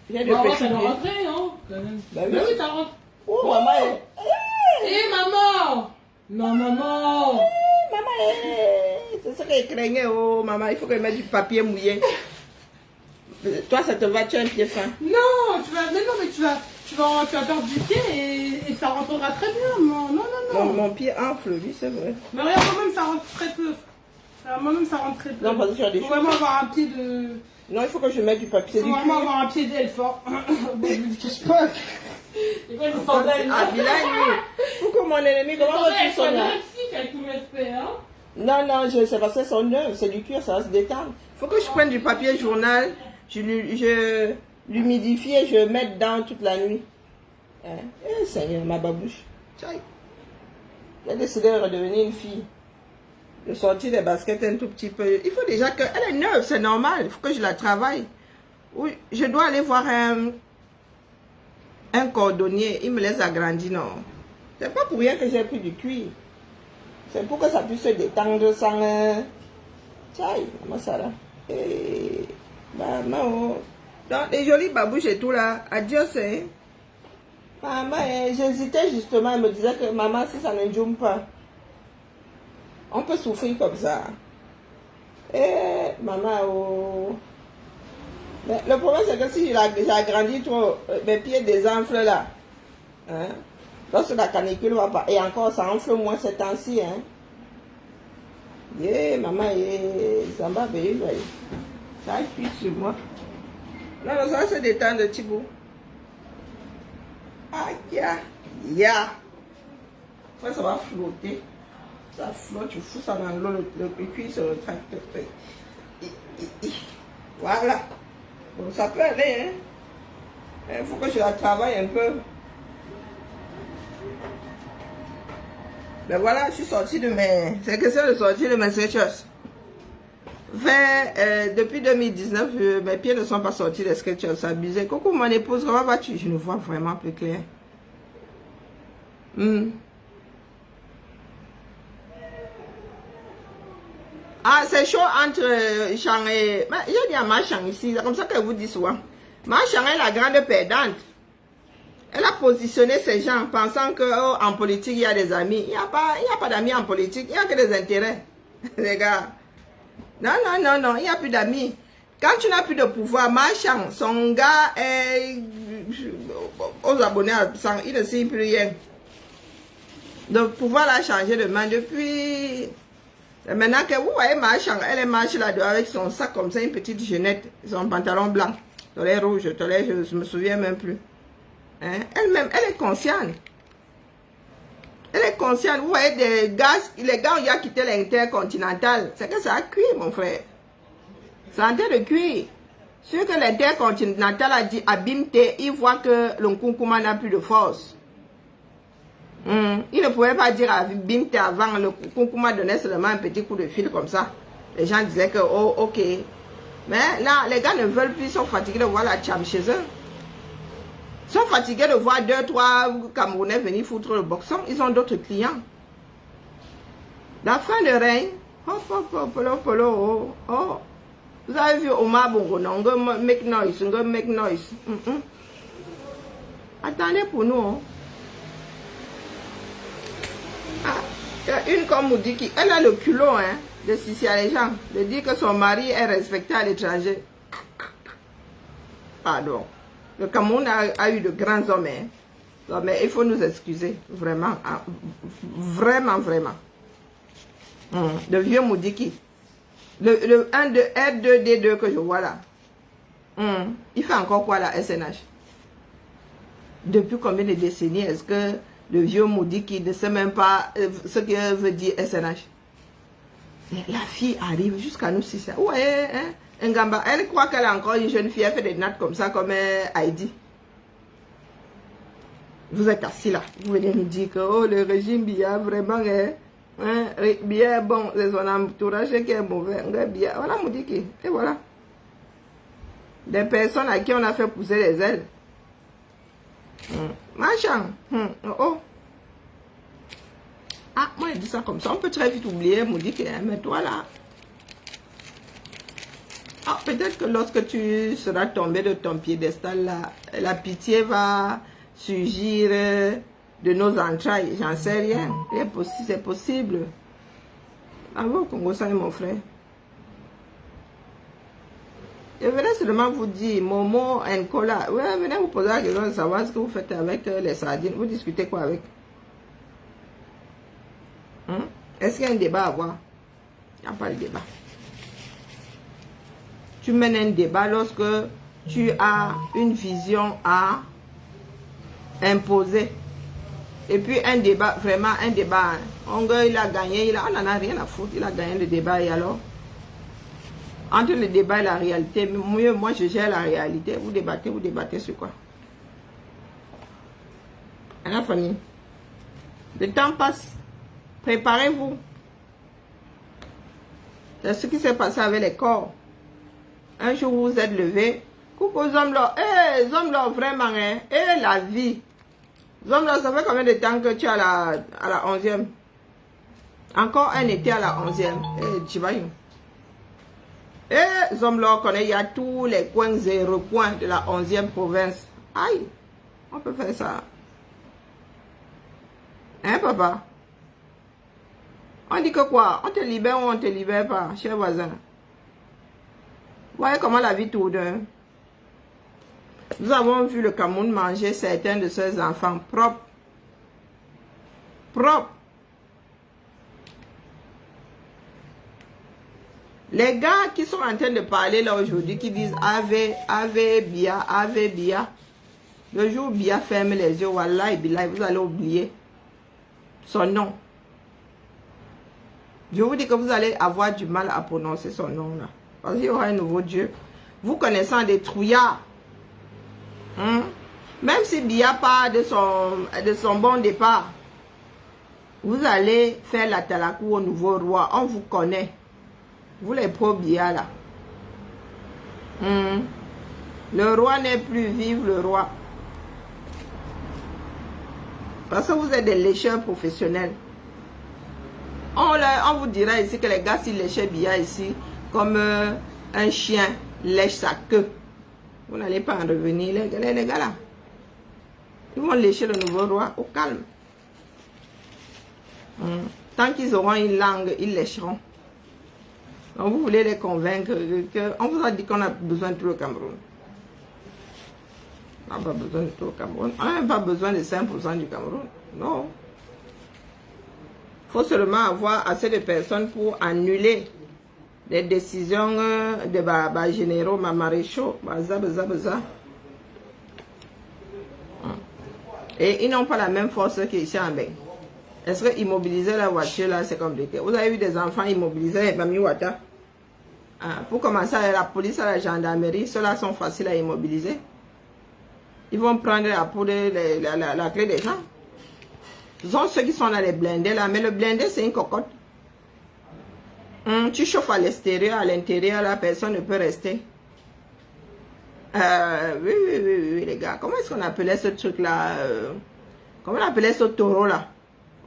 Il y a de Bah, petits ça doit pieds. rentrer, hein. Bah oui. Bah oui, ça rentre. Oh, maman! Maman! Non, maman! Maman, c'est ça qu'elle craignait. Oh, maman, il faut qu'elle mette du papier mouillé. Toi, ça te va, tu as un pied fin. Non, mais tu vas perdre du pied et ça rentrera très bien. Non. Mon pied enfle, oui, c'est vrai. Mais regarde, moi-même, ça rentre très peu. Moi-même, ça rentre très peu. Non, parce que tu as des Il faut vraiment avoir un pied de... Non, il faut que je mette du papier. Il faut vraiment avoir un pied d'elfe. Bon, je ne cache pas. Et quoi, je sens d'elle? Ah, bilingue. Pourquoi mon ennemi, comment vas-tu son là? Avec tout respect, hein. Non, c'est parce que son œuvre, c'est du cuir, ça va se détendre. Il faut que je prenne du papier journal, je l'humidifie et je mette dedans toute la nuit. Seigneur, ma babouche. J'ai décidé de redevenir une fille. De sortir des baskets un tout petit peu. Il faut déjà que... Elle est neuve, c'est normal. Il faut que je la travaille. Oui, je dois aller voir un cordonnier. Il me laisse agrandir, non. C'est pas pour rien que j'ai pris du cuir. C'est pour que ça puisse se détendre sans... Tchaï, maman Sarah. Maman, donc, les jolies babouches et tout là. Adieu, c'est... Maman, j'hésitais justement. Elle me disait que maman, si ça ne joue pas, on peut souffrir comme ça. Maman, oh... Mais le problème, c'est que si j'ai agrandi trop, mes pieds désenflent là. Hein? Lorsque la canicule va pas, et encore, ça enfle moins ces temps-ci. Hein? Maman, ça m'a veillé. Ça appuie sur moi. Non, ça se détend de Thibaut. Ya. Après, ça va flotter. Ça flotte, tu fous ça dans l'eau, le cuir se retracte. Voilà. Bon, ça peut aller, hein. Il faut que je la travaille un peu. Mais voilà, je suis sortie de mes... C'est question de sortir de mes Skechers. Depuis 2019, mes pieds ne sont pas sortis des Skechers. C'est abusé. Coucou mon épouse, comment vas-tu? Je ne vois vraiment plus clair. Ah, c'est chaud entre Chang et... Je dis à ma Chang ici, c'est comme ça qu'elle vous dit souvent. Ma Chang est la grande perdante. Elle a positionné ces gens pensant qu'en politique, il y a des amis. Il n'y a pas d'amis en politique, il n'y a que des intérêts. Les gars. Non, il n'y a plus d'amis. Quand tu n'as plus de pouvoir, Ma Chang, son gars est aux abonnés à 100, il ne signe plus rien. Donc, pouvoir l'a changé de main depuis... Maintenant que vous voyez Ma Chang, elle marche là-dedans avec son sac comme ça, une petite genette, son pantalon blanc, tolet rouge, je ne me souviens même plus. Hein? Elle-même, elle est consciente. Elle est consciente. Vous voyez des gaz, les gars ont déjà quitté l'intercontinental. C'est que ça a cuit, mon frère. C'est en train de cuire. Sûr que l'intercontinental a dit à Bimte, il voit que le Nkunkuma n'a plus de force. Il ne pouvait pas dire à Bimte avant, le Nkunkuma donnait seulement un petit coup de fil comme ça. Les gens disaient que, oh, ok. Mais là, les gars ne veulent plus, ils sont fatigués de voir la cham chez eux. Ils sont fatigués de voir 2, 3 Camerounais venir foutre le boxon. Ils ont d'autres clients. La fin de règne. Oh. Vous avez vu Omar Bongo, non? Make noise, make noise. Attendez pour nous. Une comme Moudiki, elle a le culot, hein, de sucer les gens, de dire que son mari est respecté à l'étranger. Pardon. Le Cameroun a eu de grands hommes, hein. Non, mais il faut nous excuser, vraiment, hein. Vraiment. Le vieux Moudiki. Le 1 de R2D2 que je vois là. Il fait encore quoi là, SNH? Depuis combien de décennies est-ce que le vieux Moudiki ne sait même pas ce que veut dire SNH? Mais la fille arrive jusqu'à nous, si ça. Ouais, hein? Ngamba, elle croit qu'elle est encore une jeune fille, elle fait des nattes comme ça, comme Heidi. Vous êtes assis là, vous venez nous dire que oh, le régime Biya vraiment est... Biya bon, c'est son entourage qui est mauvais. Biya, voilà Moudiki, et voilà. Des personnes à qui on a fait pousser les ailes. Machin. Oh. Ah, moi je dis ça comme ça, on peut très vite oublier Moudiki, hein, mais toi là... Ah, peut-être que lorsque tu seras tombé de ton piédestal, la pitié va surgir de nos entrailles. J'en sais rien. C'est possible. Bravo, Congo, ça est mon frère. Je venais seulement vous dire, Momo Nkola. Ouais, venez vous poser la question de savoir ce que vous faites avec les sardines. Vous discutez quoi avec? Est-ce qu'il y a un débat à avoir? Il n'y a pas de débat. Tu mènes un débat lorsque tu as une vision à imposer. Et puis un débat, vraiment un débat. Il a gagné, on n'en a rien à foutre, il a gagné le débat et alors? Entre le débat et la réalité, mieux moi je gère la réalité. Vous débattez sur quoi? La famille. Le temps passe. Préparez-vous. C'est ce qui s'est passé avec les corps. Un jour, vous vous êtes levé. Coucou aux hommes là. Les hommes là, vraiment, hein. La vie. Les hommes là, ça fait combien de temps que tu es à la 11e? Encore un été à la 11e. Tu vas où? Les hommes là, il y a tous les coins, 0 coins de la 11e province. Aïe. On peut faire ça. Hein, papa? On dit que quoi? On te libère ou on te libère pas, cher voisin? Voyez comment la vie tourne. Nous avons vu le Cameroun manger certains de ses enfants propres. Les gars qui sont en train de parler là aujourd'hui, qui disent Ave Biya, Le jour où Bia ferme les yeux, Wallah et Billah, vous allez oublier son nom. Je vous dis que vous allez avoir du mal à prononcer son nom là. Parce qu'il y aura un nouveau Dieu. Vous connaissant des trouillards. Même si Bia part de son bon départ, vous allez faire la talakou au nouveau roi. On vous connaît. Vous les pauvres Bia là. Le roi n'est plus, vive le roi. Parce que vous êtes des lécheurs professionnels. On vous dira ici que les gars, s'ils léchaient Bia ici, comme un chien lèche sa queue, vous n'allez pas en revenir, les gars là. Ils vont lécher le nouveau roi au calme. Tant qu'ils auront une langue, ils lécheront. Donc vous voulez les convaincre on vous a dit qu'on a besoin de tout le Cameroun. On n'a pas besoin de tout le Cameroun. On n'a pas besoin de 5% du Cameroun. Non. Il faut seulement avoir assez de personnes pour annuler les décisions de généraux, maréchaux, et ils n'ont pas la même force qu'ici en Bénin. Est-ce que immobiliser la voiture là, c'est compliqué? Vous avez vu des enfants immobilisés avec Mami Wata? Pour commencer, la police et la gendarmerie, ceux-là sont faciles à immobiliser. Ils vont prendre la clé des gens. Ce sont ceux qui sont dans les blindés là, mais le blindé c'est une cocotte. Tu chauffes à l'extérieur, à l'intérieur, la personne ne peut rester. Oui, les gars. Comment est-ce qu'on appelait ce truc là? Comment on appelait ce taureau là?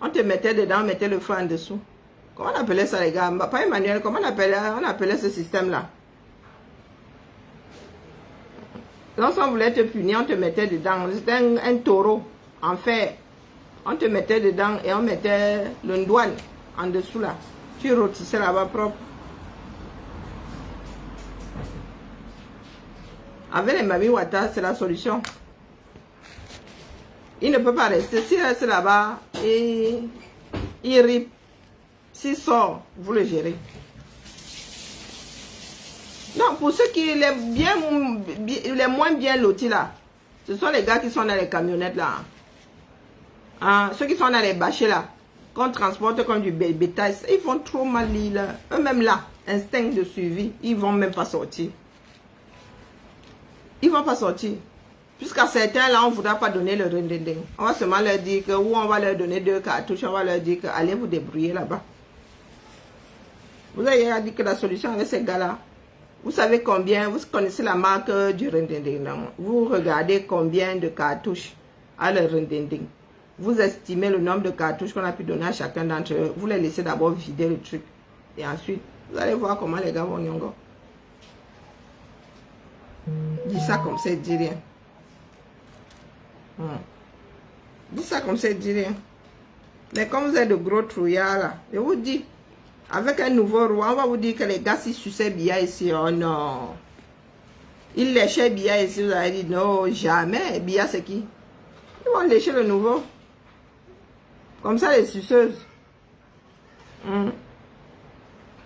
On te mettait dedans, on mettait le feu en dessous. Comment on appelait ça, les gars? Pas Emmanuel, comment on appelait ce système-là? Lorsqu'on voulait te punir, on te mettait dedans. C'était un taureau en fer. On te mettait dedans et on mettait le douane en dessous là. Tu rôtissais là-bas propre. Avec les Mami Wata, c'est la solution. Il ne peut pas rester. S'il reste là-bas, et il rip. S'il sort, vous le gérez. Non, pour ceux qui les moins bien lotis là, ce sont les gars qui sont dans les camionnettes là. Ceux qui sont dans les bâchers là, qu'on transporte comme du bétail, ils font trop mal là. Eux-mêmes là, instinct de suivi, ils vont même pas sortir. Ils vont pas sortir. Jusqu'à certains là, on ne voudra pas donner le rendez-vous. On va seulement leur dire que, ou on va leur donner 2 cartouches, on va leur dire que allez vous débrouiller là-bas. Vous avez dit que la solution avec ces gars-là, vous savez combien, vous connaissez la marque du rendez-vous. Vous regardez combien de cartouches a le rendez-vous. Vous estimez le nombre de cartouches qu'on a pu donner à chacun d'entre eux. Vous les laissez d'abord vider le truc. Et ensuite, vous allez voir comment les gars vont nyongo. Dis ça comme ça, dis rien. Dis ça comme ça, dis rien. Mais comme vous êtes de gros trouillards là, je vous dis, avec un nouveau roi, on va vous dire que les gars, s'ils suçaient Bia ici, oh non. Ils léchaient Bia ici, vous avez dit non, jamais. Bia, c'est qui? Ils vont lécher le nouveau. Comme ça, les suceuses.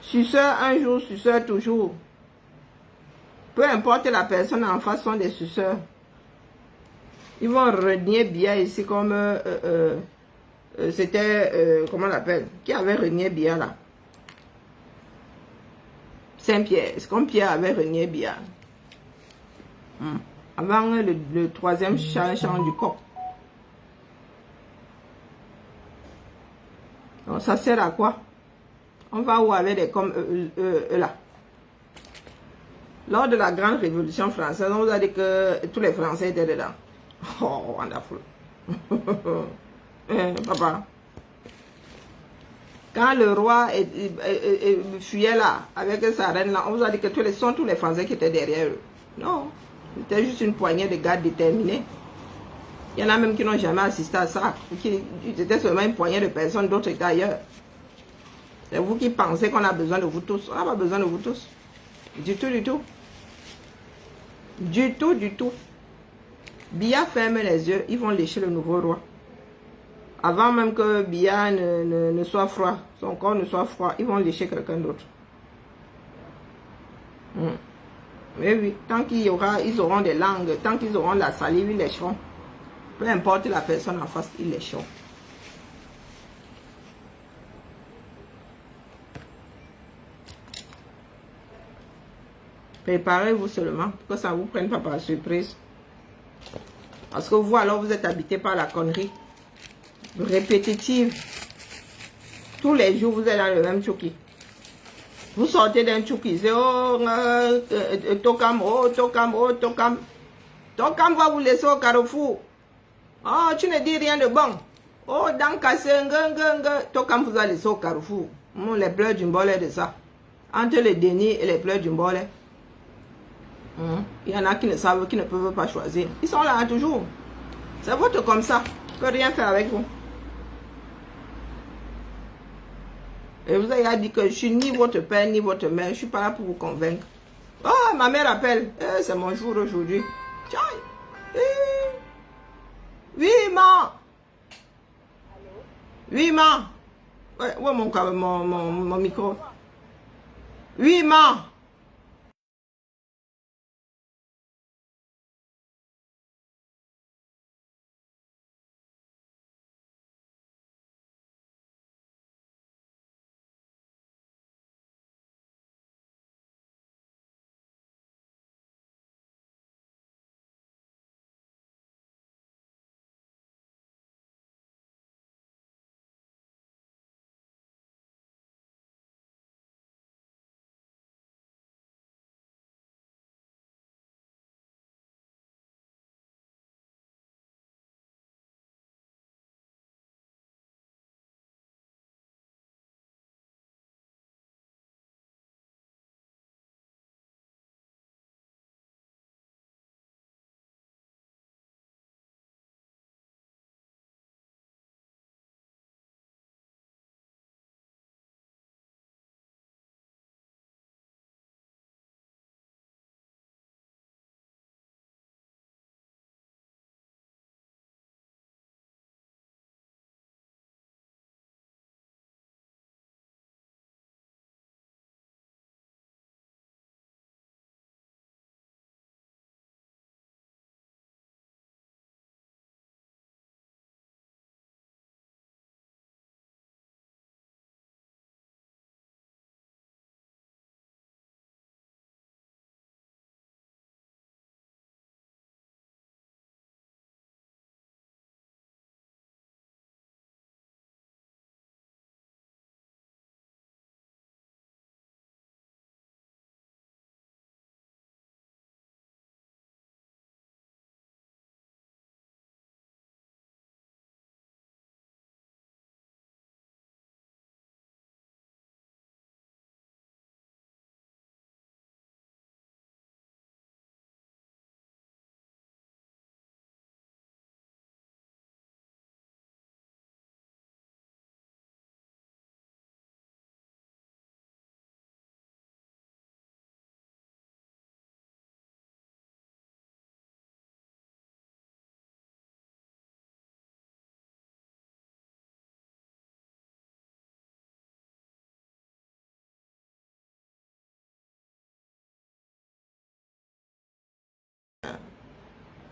Suceur un jour, suceur toujours. Peu importe la personne en face, sont des suceurs. Ils vont renier Bia ici comme... c'était... comment on l'appelle? Qui avait renié Bia là? Saint-Pierre. C'est comme Pierre avait renié Bia. Avant le troisième chant du coq. Donc ça sert à quoi? On va où avec des comme eux là? Lors de la grande révolution française, on vous a dit que tous les Français étaient dedans. Oh, wonderful. Papa. Quand le roi fuyait là, avec sa reine là, on vous a dit que tous les Français qui étaient derrière eux. Non, c'était juste une poignée de gars déterminés. Il y en a même qui n'ont jamais assisté à ça. C'était seulement une poignée de personnes, d'autres étaient ailleurs. C'est vous qui pensez qu'on a besoin de vous tous. On n'a pas besoin de vous tous. Du tout, du tout. Du tout, du tout. Bia ferme les yeux, ils vont lécher le nouveau roi. Avant même que Bia ne soit froid, son corps ne soit froid, ils vont lécher quelqu'un d'autre. Mais oui, tant qu'il y aura, ils auront des langues, tant qu'ils auront la salive, ils lécheront. Peu importe la personne en face, il est chaud. Préparez-vous seulement, pour que ça ne vous prenne pas par surprise. Parce que vous, alors, vous êtes habité par la connerie répétitive. Tous les jours, vous êtes dans le même chouki. Vous sortez d'un chouki, c'est oh, Tokam, oh, Tokam, oh, Tokam. Tokam va vous laisser au carrefour. Oh, tu ne dis rien de bon. Oh, dans cassé, Tokam vous a laissé au carrefour. Les pleurs d'une bolée de ça. Entre les dénis et les pleurs d'une bolée. Il y en a qui ne savent, qui ne peuvent pas choisir. Ils sont là toujours. C'est votre comme ça. Je ne peux rien faire avec vous. Et vous avez dit que je suis ni votre père ni votre mère. Je ne suis pas là pour vous convaincre. Oh, ma mère appelle. C'est mon jour aujourd'hui. Oui, maman. Oui, maman. Ouais, où est mon micro? Oui, maman.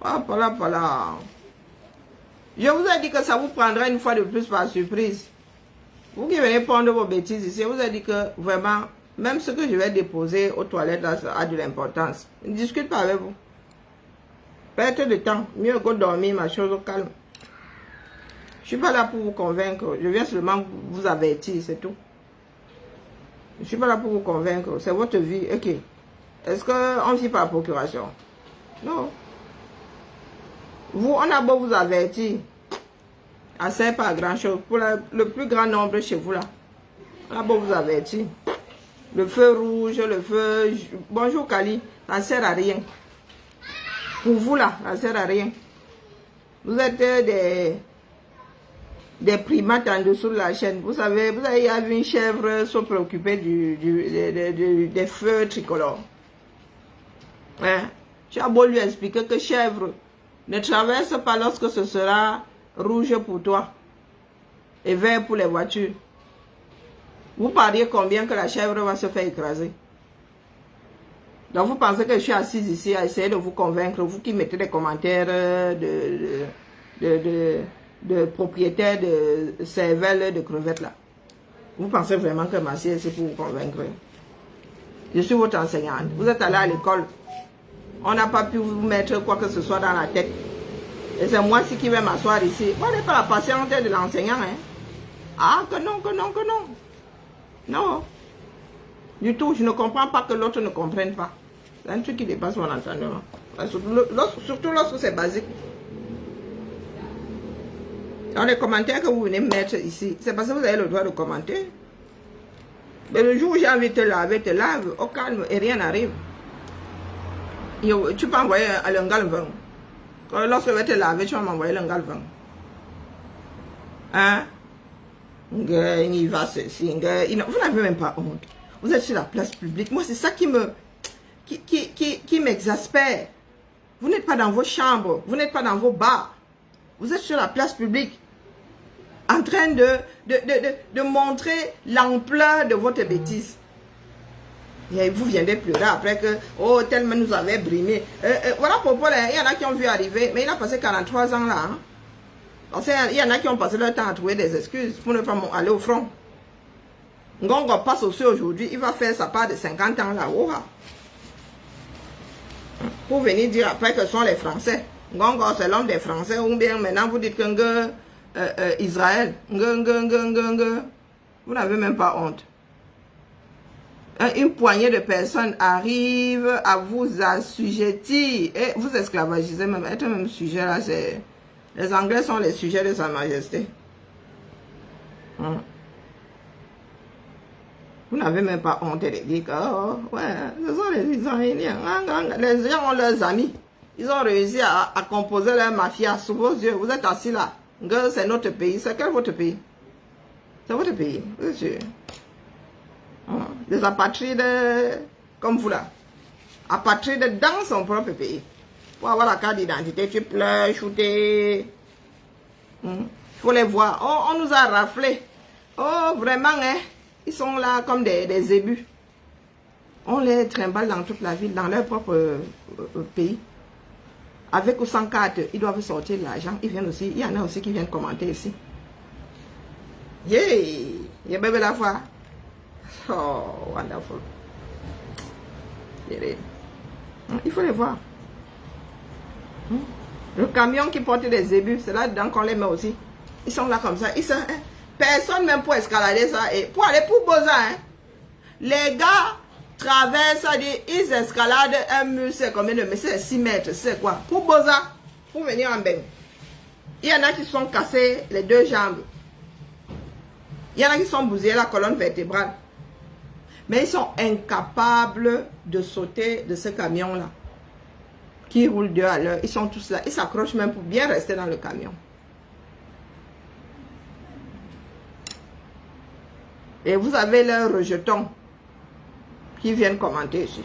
Ah, voilà. Je vous ai dit que ça vous prendra une fois de plus par surprise. Vous qui venez prendre vos bêtises ici, je vous ai dit que vraiment, même ce que je vais déposer aux toilettes là, ça a de l'importance. Je ne discute pas avec vous. Perte de temps. Mieux que dormir, ma chose au calme. Je ne suis pas là pour vous convaincre. Je viens seulement vous avertir, c'est tout. Je ne suis pas là pour vous convaincre. C'est votre vie. Ok. Est-ce qu'on vit par procuration? Non. Vous, on a beau vous avertir. Ça ne sert pas à grand chose. Pour le plus grand nombre chez vous là. On a beau vous avertir. Le feu rouge, le feu... Bonjour Kali. Ça ne sert à rien. Pour vous là, ça ne sert à rien. Vous êtes des primates en dessous de la chaîne. Vous savez, vous avez vu une chèvre se préoccuper des feux tricolores. Hein? Tu as beau lui expliquer que chèvre ne traverse pas lorsque ce sera rouge pour toi et vert pour les voitures. Vous pariez combien que la chèvre va se faire écraser? Donc vous pensez que je suis assise ici à essayer de vous convaincre, vous qui mettez des commentaires de propriétaires de cervelles de crevettes là. Vous pensez vraiment que ma sœur, c'est pour vous convaincre? Je suis votre enseignante. Vous êtes allé à l'école. On n'a pas pu vous mettre quoi que ce soit dans la tête. Et c'est moi qui vais m'asseoir ici. On n'est pas la patiente de l'enseignant. Hein? Ah, que non, que non, que non. Non. Du tout, je ne comprends pas que l'autre ne comprenne pas. C'est un truc qui dépasse mon entendement. Surtout lorsque c'est basique. Dans les commentaires que vous venez mettre ici, c'est parce que vous avez le droit de commenter. Mais le jour où j'ai envie de te laver, te lave au calme et rien n'arrive. Tu peux envoyer un lengalvin. Lorsque je vais te laver, tu vas m'envoyer l'engalvin. Hein? Il va ceci. Vous n'avez même pas honte. Vous êtes sur la place publique. Moi, c'est ça qui m'exaspère. Vous n'êtes pas dans vos chambres. Vous n'êtes pas dans vos bars. Vous êtes sur la place publique. En train de montrer l'ampleur de votre bêtise. Et vous viendrez pleurer après que, oh, tellement nous avait brimé. Voilà pourquoi il y en a qui ont vu arriver, mais il a passé 43 ans là. Hein. Donc, il y en a qui ont passé leur temps à trouver des excuses pour ne pas aller au front. Ngongo passe aussi aujourd'hui, il va faire sa part de 50 ans là. Oh, pour venir dire après que ce sont les Français. Ngongo, c'est l'homme des Français, ou bien maintenant vous dites que Israël. Vous n'avez même pas honte. Une poignée de personnes arrivent à vous assujettir et vous esclavagisez même. Être même sujet là, c'est... Les Anglais sont les sujets de Sa Majesté. Vous n'avez même pas honte de dire que, oh, ouais, ce sont les Israéliens. Les gens ont leurs amis. Ils ont réussi à composer leur mafia sous vos yeux. Vous êtes assis là. C'est notre pays. C'est quel votre pays? C'est votre pays, vous êtes sûr? Des apatrides comme vous là. Apatrides dans son propre pays. Pour avoir la carte d'identité, tu pleures, shooter. Il faut les voir. Oh, on nous a raflé. Oh, vraiment, hein? Ils sont là comme des ébus. On les trimballe dans toute la ville, dans leur propre pays. Avec ou sans carte, ils doivent sortir de l'argent. Ils viennent aussi. Il y en a aussi qui viennent commenter ici. Yeah! Il y a bébé la foi. Oh, wonderful. Il faut les voir. Le camion qui porte des ébus, c'est là-dedans qu'on les met aussi. Ils sont là comme ça. Personne même pour escalader ça. Et pour aller pour Boza, hein. Les gars traversent, ils escaladent un mur, c'est combien de mètres? C'est 6 mètres, c'est quoi? Pour Boza, pour venir en bain. Il y en a qui sont cassés les 2 jambes. Il y en a qui sont bousillés la colonne vertébrale. Mais ils sont incapables de sauter de ce camion-là. Qui roule 2 à l'heure. Ils sont tous là. Ils s'accrochent même pour bien rester dans le camion. Et vous avez leurs rejetons qui viennent commenter ici.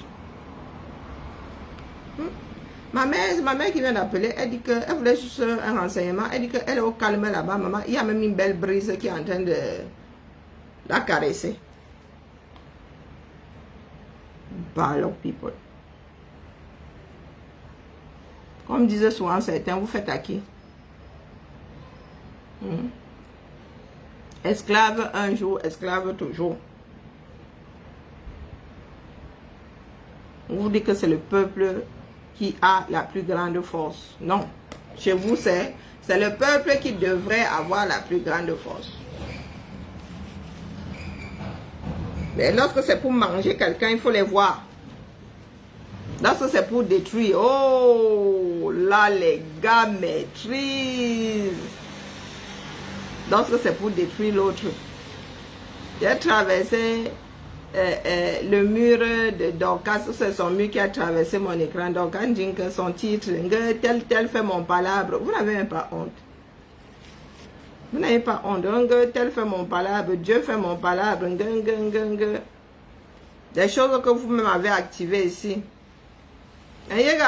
Ma mère qui vient d'appeler, elle dit qu'elle voulait juste un renseignement. Elle dit qu'elle est au calme là-bas, maman. Il y a même une belle brise qui est en train de la caresser. Ballot people. Comme disaient souvent certains, vous faites à qui? Esclave un jour, esclave toujours. On vous dit que c'est le peuple qui a la plus grande force. Non. Chez vous, c'est le peuple qui devrait avoir la plus grande force. Mais lorsque c'est pour manger quelqu'un, il faut les voir. Lorsque c'est pour détruire, oh, là, les gars maîtrisent. Lorsque c'est pour détruire l'autre. J'ai traversé le mur de Dorcas, c'est son mur qui a traversé mon écran. Dorcas dit que son titre, tel fait mon palabre. Vous n'avez même pas honte. Vous n'avez pas honte. Tel fait mon palabre, Dieu fait mon palabre. Des choses que vous-même avez activées ici. Les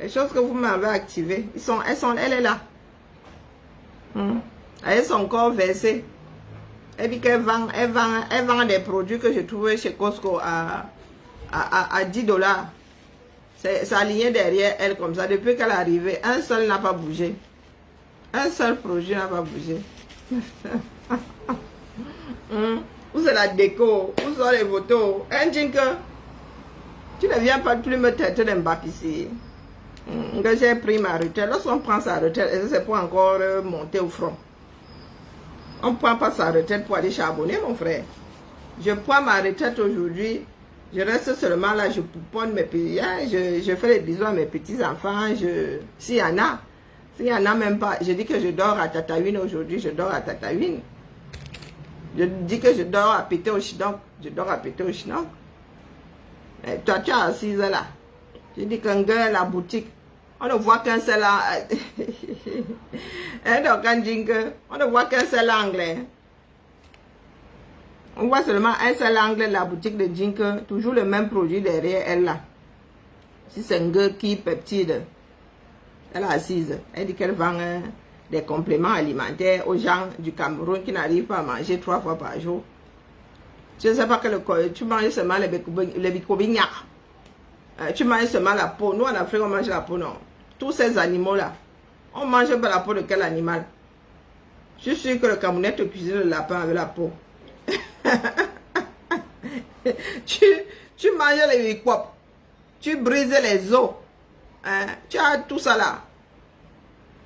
choses que vous-même avez activées, elle est là. Elle est son corps versé. Elle dit qu'elle vend des produits que je trouvais chez Costco à $10. C'est aligné derrière elle comme ça. Depuis qu'elle est arrivée, un seul n'a pas bougé. Un seul projet n'a pas bougé. Où c'est la déco? Où sont les photos? Un jingle. Tu ne viens pas plus me traiter d'un bap ici. J'ai pris ma retraite. Lorsqu'on prend sa retraite, c'est pour encore monter au front. On ne prend pas sa retraite pour aller charbonner, mon frère. Je prends ma retraite aujourd'hui. Je reste seulement là, je pouponne mes petits. Je fais les bisous à mes petits-enfants. S'il y en a. S'il n'y en a même pas. Je dis que je dors à Tataouine aujourd'hui. Je dors à Tataouine. Je dis que je dors à péter au Chinook. Je dors à péter au Chinook. Et toi, tu es assise là. Je dis qu'un gars, la boutique, on ne voit qu'un seul on ne voit qu'un seul anglais. On voit seulement un seul anglais, la boutique de Jinke, toujours le même produit derrière elle là. Si c'est un gars qui peptide, elle est assise. Elle dit qu'elle vend des compléments alimentaires aux gens du Cameroun qui n'arrivent pas à manger 3 fois par jour. Je ne sais pas que tu manges seulement les bicobignac. Tu manges seulement la peau. Nous en Afrique on mange la peau, non. Tous ces animaux là, on mange pas la peau de quel animal? Je suis sûr que le Camerounais te cuisine le lapin avec la peau. tu manges les wikop, tu brises les os, tu as tout ça là.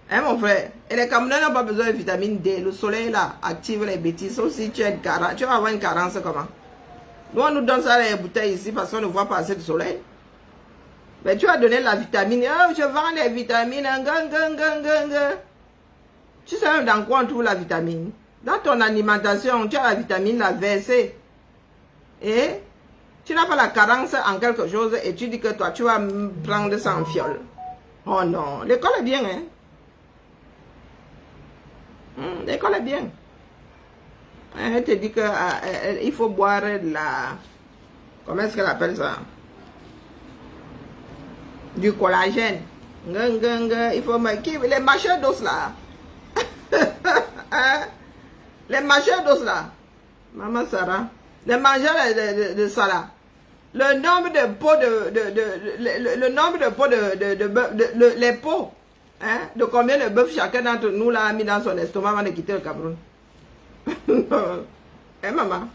Hein, mon frère? Et les Camerounais n'ont pas besoin de vitamine D. Le soleil là active les bêtises. Sauf si tu vas avoir une carence comment? Nous on nous donne ça les bouteilles ici parce qu'on ne voit pas assez de soleil. Mais tu as donné la vitamine. Oh, je vends les vitamines. Tu sais même dans quoi on trouve la vitamine? Dans ton alimentation, tu as la vitamine, la VC. Et tu n'as pas la carence en quelque chose et tu dis que toi, tu vas prendre ça en fiole. Oh non, l'école est bien, hein? L'école est bien. Elle te dit qu'il faut boire de la... Comment est-ce qu'elle appelle ça? Du collagène. Il faut... Les mâcheurs d'os là. Les mâcheurs d'os là. Maman Sarah. Les mâcheurs de ça là. Le nombre de pots le nombre de pots les pots. Hein, de combien de bœufs chacun d'entre nous l'a mis dans son estomac avant de quitter le Cameroun. Hein, maman?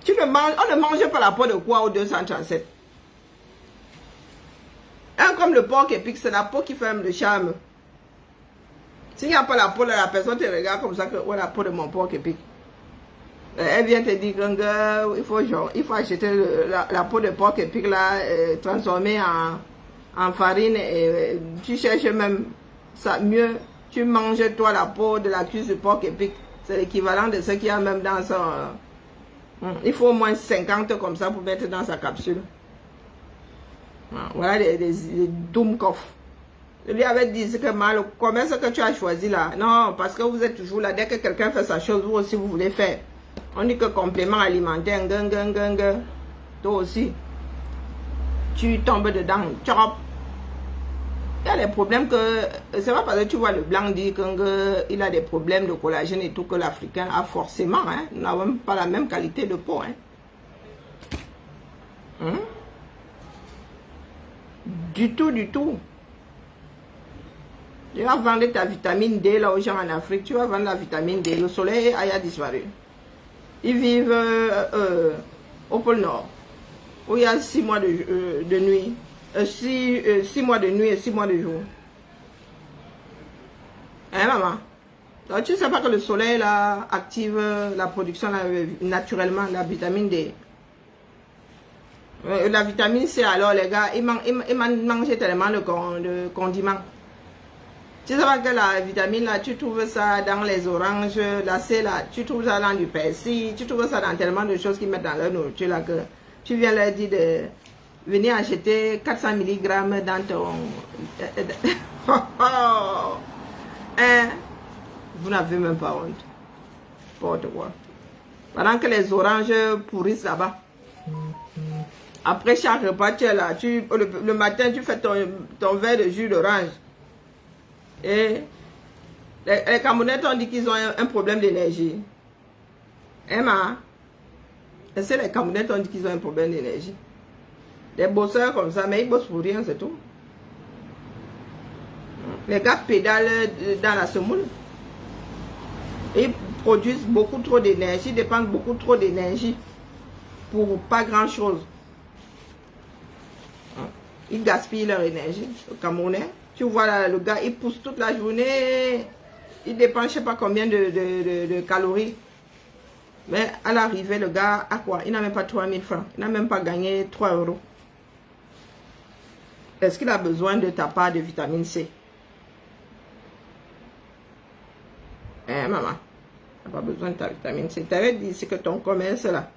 On ne mange pas la peau de quoi au 237? Hein, comme le porc épic, c'est la peau qui fait le charme. S'il n'y a pas la peau, la personne te regarde comme ça, que oh, la peau de mon porc épic. Elle vient te dire qu'il faut acheter la peau de porc épic là, transformée en farine et tu cherches même ça mieux. Tu manges toi la peau de la cuisse de porc épic. C'est l'équivalent de ce qu'il y a même dans son... il faut au moins 50 comme ça pour mettre dans sa capsule. Voilà des Doomkoff. Je lui avais dit que mal, comment est-ce que tu as choisi là? Non, parce que vous êtes toujours là. Dès que quelqu'un fait sa chose, vous aussi vous voulez faire. On dit que complément alimentaire, toi aussi. Tu tombes dedans, chop. Il y a des problèmes que... C'est pas parce que tu vois le blanc dire qu'il a des problèmes de collagène et tout que l'Africain a forcément. Hein? Nous n'avons pas la même qualité de peau. Hein? Du tout, du tout. Tu vas vendre ta vitamine D là aux gens en Afrique. Tu vas vendre la vitamine D. Le soleil a disparu. Ils vivent au pôle Nord. Où il y a 6 mois de nuit. 6 mois de nuit et 6 mois de jour. Hein, maman? Donc, tu ne sais pas que le soleil là, active la production là, naturellement, la vitamine D. La vitamine C, alors les gars, ils mangent tellement de condiments. Tu sais pas que la vitamine là, tu trouves ça dans les oranges, la C là, tu trouves ça dans du persil, tu trouves ça dans tellement de choses qu'ils mettent dans leur nourriture là que tu viens leur dire de venir acheter 400 mg dans ton... Hein? Vous n'avez même pas honte. N'importe quoi. Pendant que les oranges pourrissent là-bas. Après chaque repas, tu es là. Le matin, tu fais ton verre de jus d'orange. Et les Camerounais t'ont dit qu'ils ont un problème d'énergie. Emma, est-ce que les Camerounais t'ont dit qu'ils ont un problème d'énergie? Des bosseurs comme ça, mais ils bossent pour rien, c'est tout. Les gars pédalent dans la semoule. Ils produisent beaucoup trop d'énergie, dépensent beaucoup trop d'énergie pour pas grand chose. Ils gaspillent leur énergie. Le Camerounais, tu vois là, le gars, il pousse toute la journée. Il dépense je sais pas combien de calories. Mais à l'arrivée, le gars a quoi? Il n'a même pas 3000 francs. Il n'a même pas gagné 3 euros. Est-ce qu'il a besoin de ta part de vitamine C? Maman, tu n'as pas besoin de ta vitamine C. Tu avais dit que ton commerce là.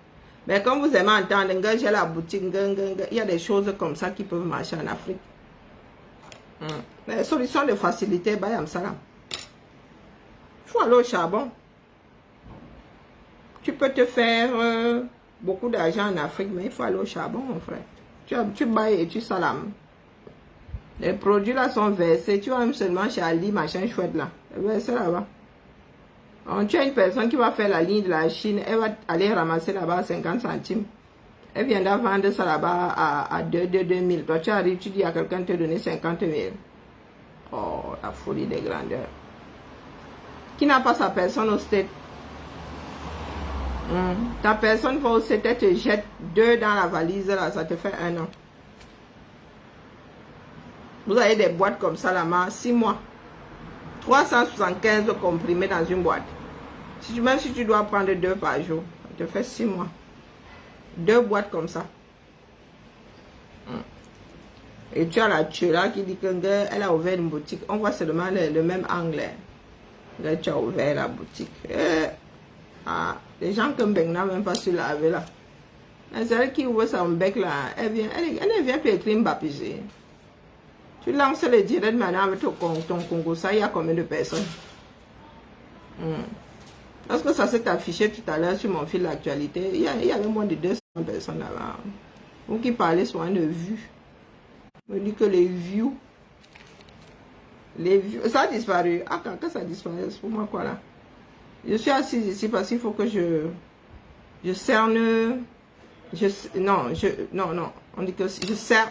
Mais comme vous aimez entendre, j'ai la boutique, il y a des choses comme ça qui peuvent marcher en Afrique. Les solutions de facilité, bayam salam. Il faut aller au charbon. Tu peux te faire beaucoup d'argent en Afrique, mais il faut aller au charbon, mon frère. Tu bailles et tu salames. Les produits là sont versés. Tu vas même seulement chez Ali, machin chouette là. Versé là-bas. Tu as une personne qui va faire la ligne de la Chine, elle va aller ramasser là-bas à 50 centimes. Elle viendra vendre ça là-bas à 2 000. Toi, tu arrives, tu dis à quelqu'un de te donner 50 000. Oh, la folie des grandeurs. Qui n'a pas sa personne au state? Ta personne va au state, elle te jette 2 dans la valise, là, ça te fait 1 an. Vous avez des boîtes comme ça là-bas, 6 mois. 375 comprimés dans une boîte. Même si tu dois prendre 2 par jour, ça te fait 6 mois. 2 boîtes comme ça. Et tu as la Tchela qui dit qu'elle a ouvert une boutique. On voit seulement le même anglais. Là, tu as ouvert la boutique. Les gens comme Ben n'ont même pas su laver là. C'est elle qui ouvre son bec là. Elle ne vient plus écrire Mbappé. Tu lances le direct maintenant avec ton Congo, ça, il y a combien de personnes? Parce que ça s'est affiché tout à l'heure sur mon fil d'actualité. Il y avait moins de 200 personnes là-bas. Vous qui parlez souvent de vues. Je me dis que les views, ça a disparu. Ah, quand ça a disparu, c'est pour moi quoi là? Je suis assise ici parce qu'il faut que je cerne. Non, on dit que je cerne.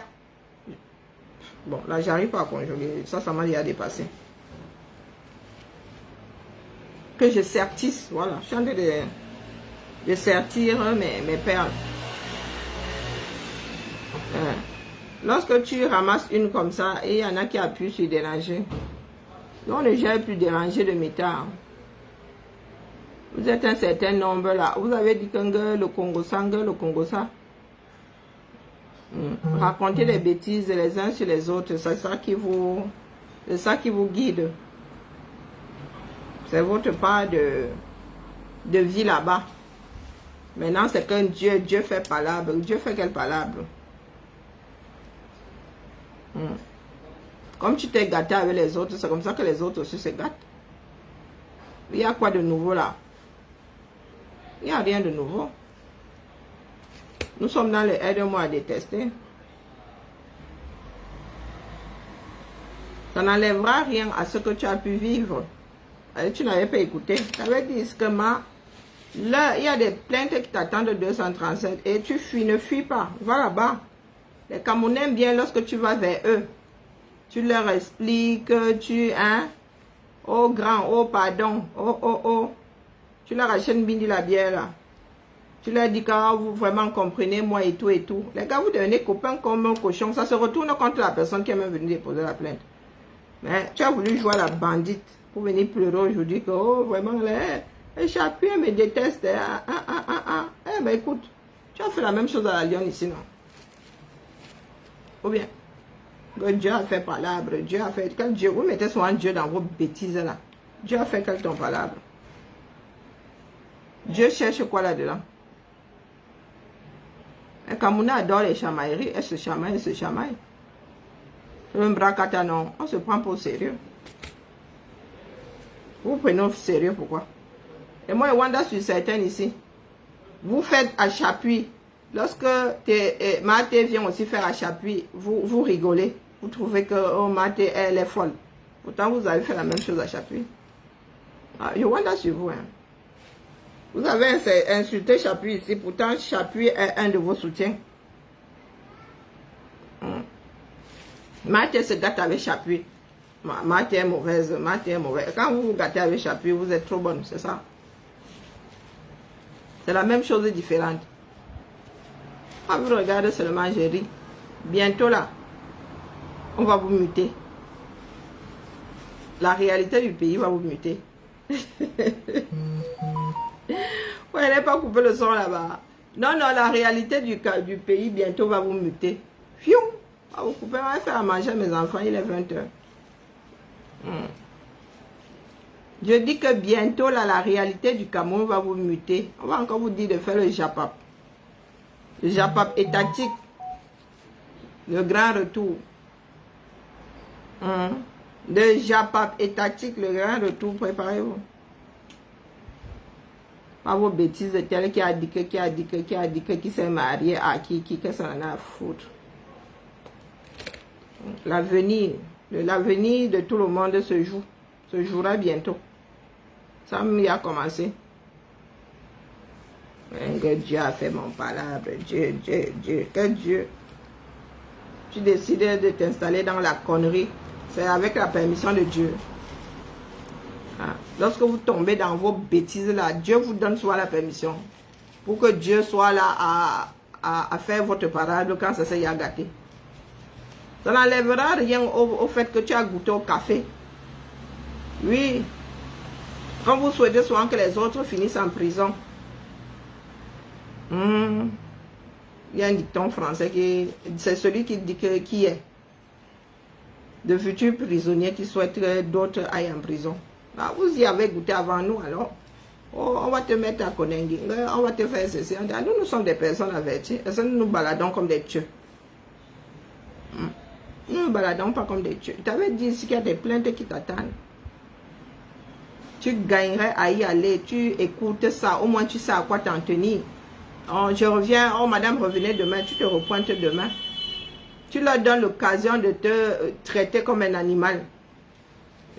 Bon, là, j'arrive pas à conjuguer. Ça m'a déjà dépassé. Que je sertisse, voilà. Je suis en train de sertir mes perles. Lorsque tu ramasses une comme ça, et il y en a qui appuient sur déranger. Donc, on ne gère plus déranger de métal. Vous êtes un certain nombre là. Vous avez dit que le Congo ça. Raconter des bêtises les uns sur les autres, c'est ça qui vous guide. C'est votre part de vie là-bas. Maintenant, c'est que Dieu fait palabre. Dieu fait quelle palabre? Comme tu t'es gâté avec les autres, c'est comme ça que les autres aussi se gâtent. Il y a quoi de nouveau là? Il n'y a rien de nouveau. Nous sommes dans le aide-moi à détester. Ça n'enlèvera rien à ce que tu as pu vivre. Tu n'avais pas écouté. Tu avais dit que là, il y a des plaintes qui t'attendent de 237 et tu fuis, ne fuis pas. Va là-bas. Les Camerounais aiment bien lorsque tu vas vers eux. Tu leur expliques, oh grand, oh pardon, oh. Tu leur achètes une bindi la bière là. Tu leur dis que vous vraiment comprenez moi et tout. Les gars, vous devenez copains comme un cochon. Ça se retourne contre la personne qui est même venue déposer la plainte. Mais tu as voulu jouer à la bandite pour venir pleurer aujourd'hui que, oh, vraiment, chacun me déteste. Eh ben écoute, tu as fait la même chose à la Lyon ici, non? Ou bien, que Dieu a fait palabre, Dieu a fait... Quel Dieu? Vous mettez souvent Dieu dans vos bêtises là. Dieu a fait quel ton palabre? Dieu cherche quoi là-dedans? Un Camerounais adore les chamailleries. Elle se chamaille. Un bracata, non. On se prend pour sérieux. Vous prenez au sérieux, pourquoi? Et moi, je wanda sur certains ici. Vous faites à chapuis. Lorsque Maté vient aussi faire à chapuis, vous rigolez. Vous trouvez que Maté, elle est folle. Pourtant, vous avez fait la même chose à chapuis. Je wanda sur vous, hein. Vous avez insulté Chapuis ici, pourtant Chapuis est un de vos soutiens. Marthe se gâte avec Chapuis. Marthe est mauvaise, Marthe est mauvaise. Quand vous vous gâtez avec Chapuis, vous êtes trop bonne, c'est ça. C'est la même chose différente. Quand vous regardez seulement, je ris. Bientôt là, on va vous muter. La réalité du pays va vous muter. Ouais, elle n'a pas coupé le son là-bas. Non, non, la réalité du pays bientôt va vous muter. Fion, on va vous couper, on va faire à manger à mes enfants, il est 20h. Je dis que bientôt là, la réalité du Cameroun va vous muter. On va encore vous dire de faire le JAPAP. Le JAPAP étatique. Le grand retour. Le JAPAP étatique, le grand retour, préparez-vous. Pas vos bêtises de tel qui a dit que, qui s'est marié à qui que ça en a à foutre. L'avenir de tout le monde se jouera bientôt. Ça m'y a commencé. Que Dieu a fait mon palabre. Dieu, que Dieu. Tu décides de t'installer dans la connerie. C'est avec la permission de Dieu. Lorsque vous tombez dans vos bêtises là, Dieu vous donne soit la permission. Pour que Dieu soit là à faire votre parade quand ça s'est gâté. Ça n'enlèvera rien au fait que tu as goûté au café. Oui. Quand vous souhaitez souvent que les autres finissent en prison. Il y a un dicton français qui c'est celui qui dit que qui est de futurs prisonniers qui souhaitent que d'autres aillent en prison. Ah, vous y avez goûté avant nous alors. Oh, on va te mettre à Konengi, on va te faire ceci. Nous sommes des personnes averties. Est-ce que nous nous baladons comme des tueurs? Nous ne nous baladons pas comme des tueurs. Tu avais dit ici qu'il y a des plaintes qui t'attendent. Tu gagnerais à y aller. Tu écoutes ça. Au moins tu sais à quoi t'en tenir. Oh, je reviens. Oh, madame, revenez demain. Tu te repointes demain. Tu leur donnes l'occasion de te traiter comme un animal.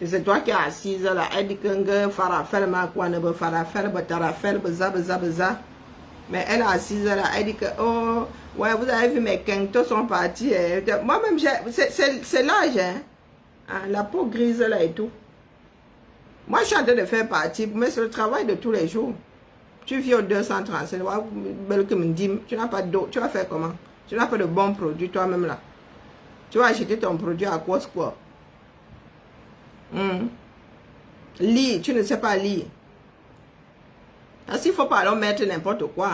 Et c'est toi qui es assise là. Elle dit que farafel ma quoi ne farafel batarafel baza. Mais elle est assise là. Elle dit que oh ouais, vous avez vu mes quintos sont partis. Moi-même c'est l'âge hein. La peau grise là et tout. Moi je suis en train de faire partie, mais c'est le travail de tous les jours. Tu vis au 235. Tu n'as pas d'eau. Tu vas faire comment? Tu n'as pas de bons produits toi-même là. Tu vas acheter ton produit à quoi? Lire, tu ne sais pas lire. S'il ne faut pas alors mettre n'importe quoi.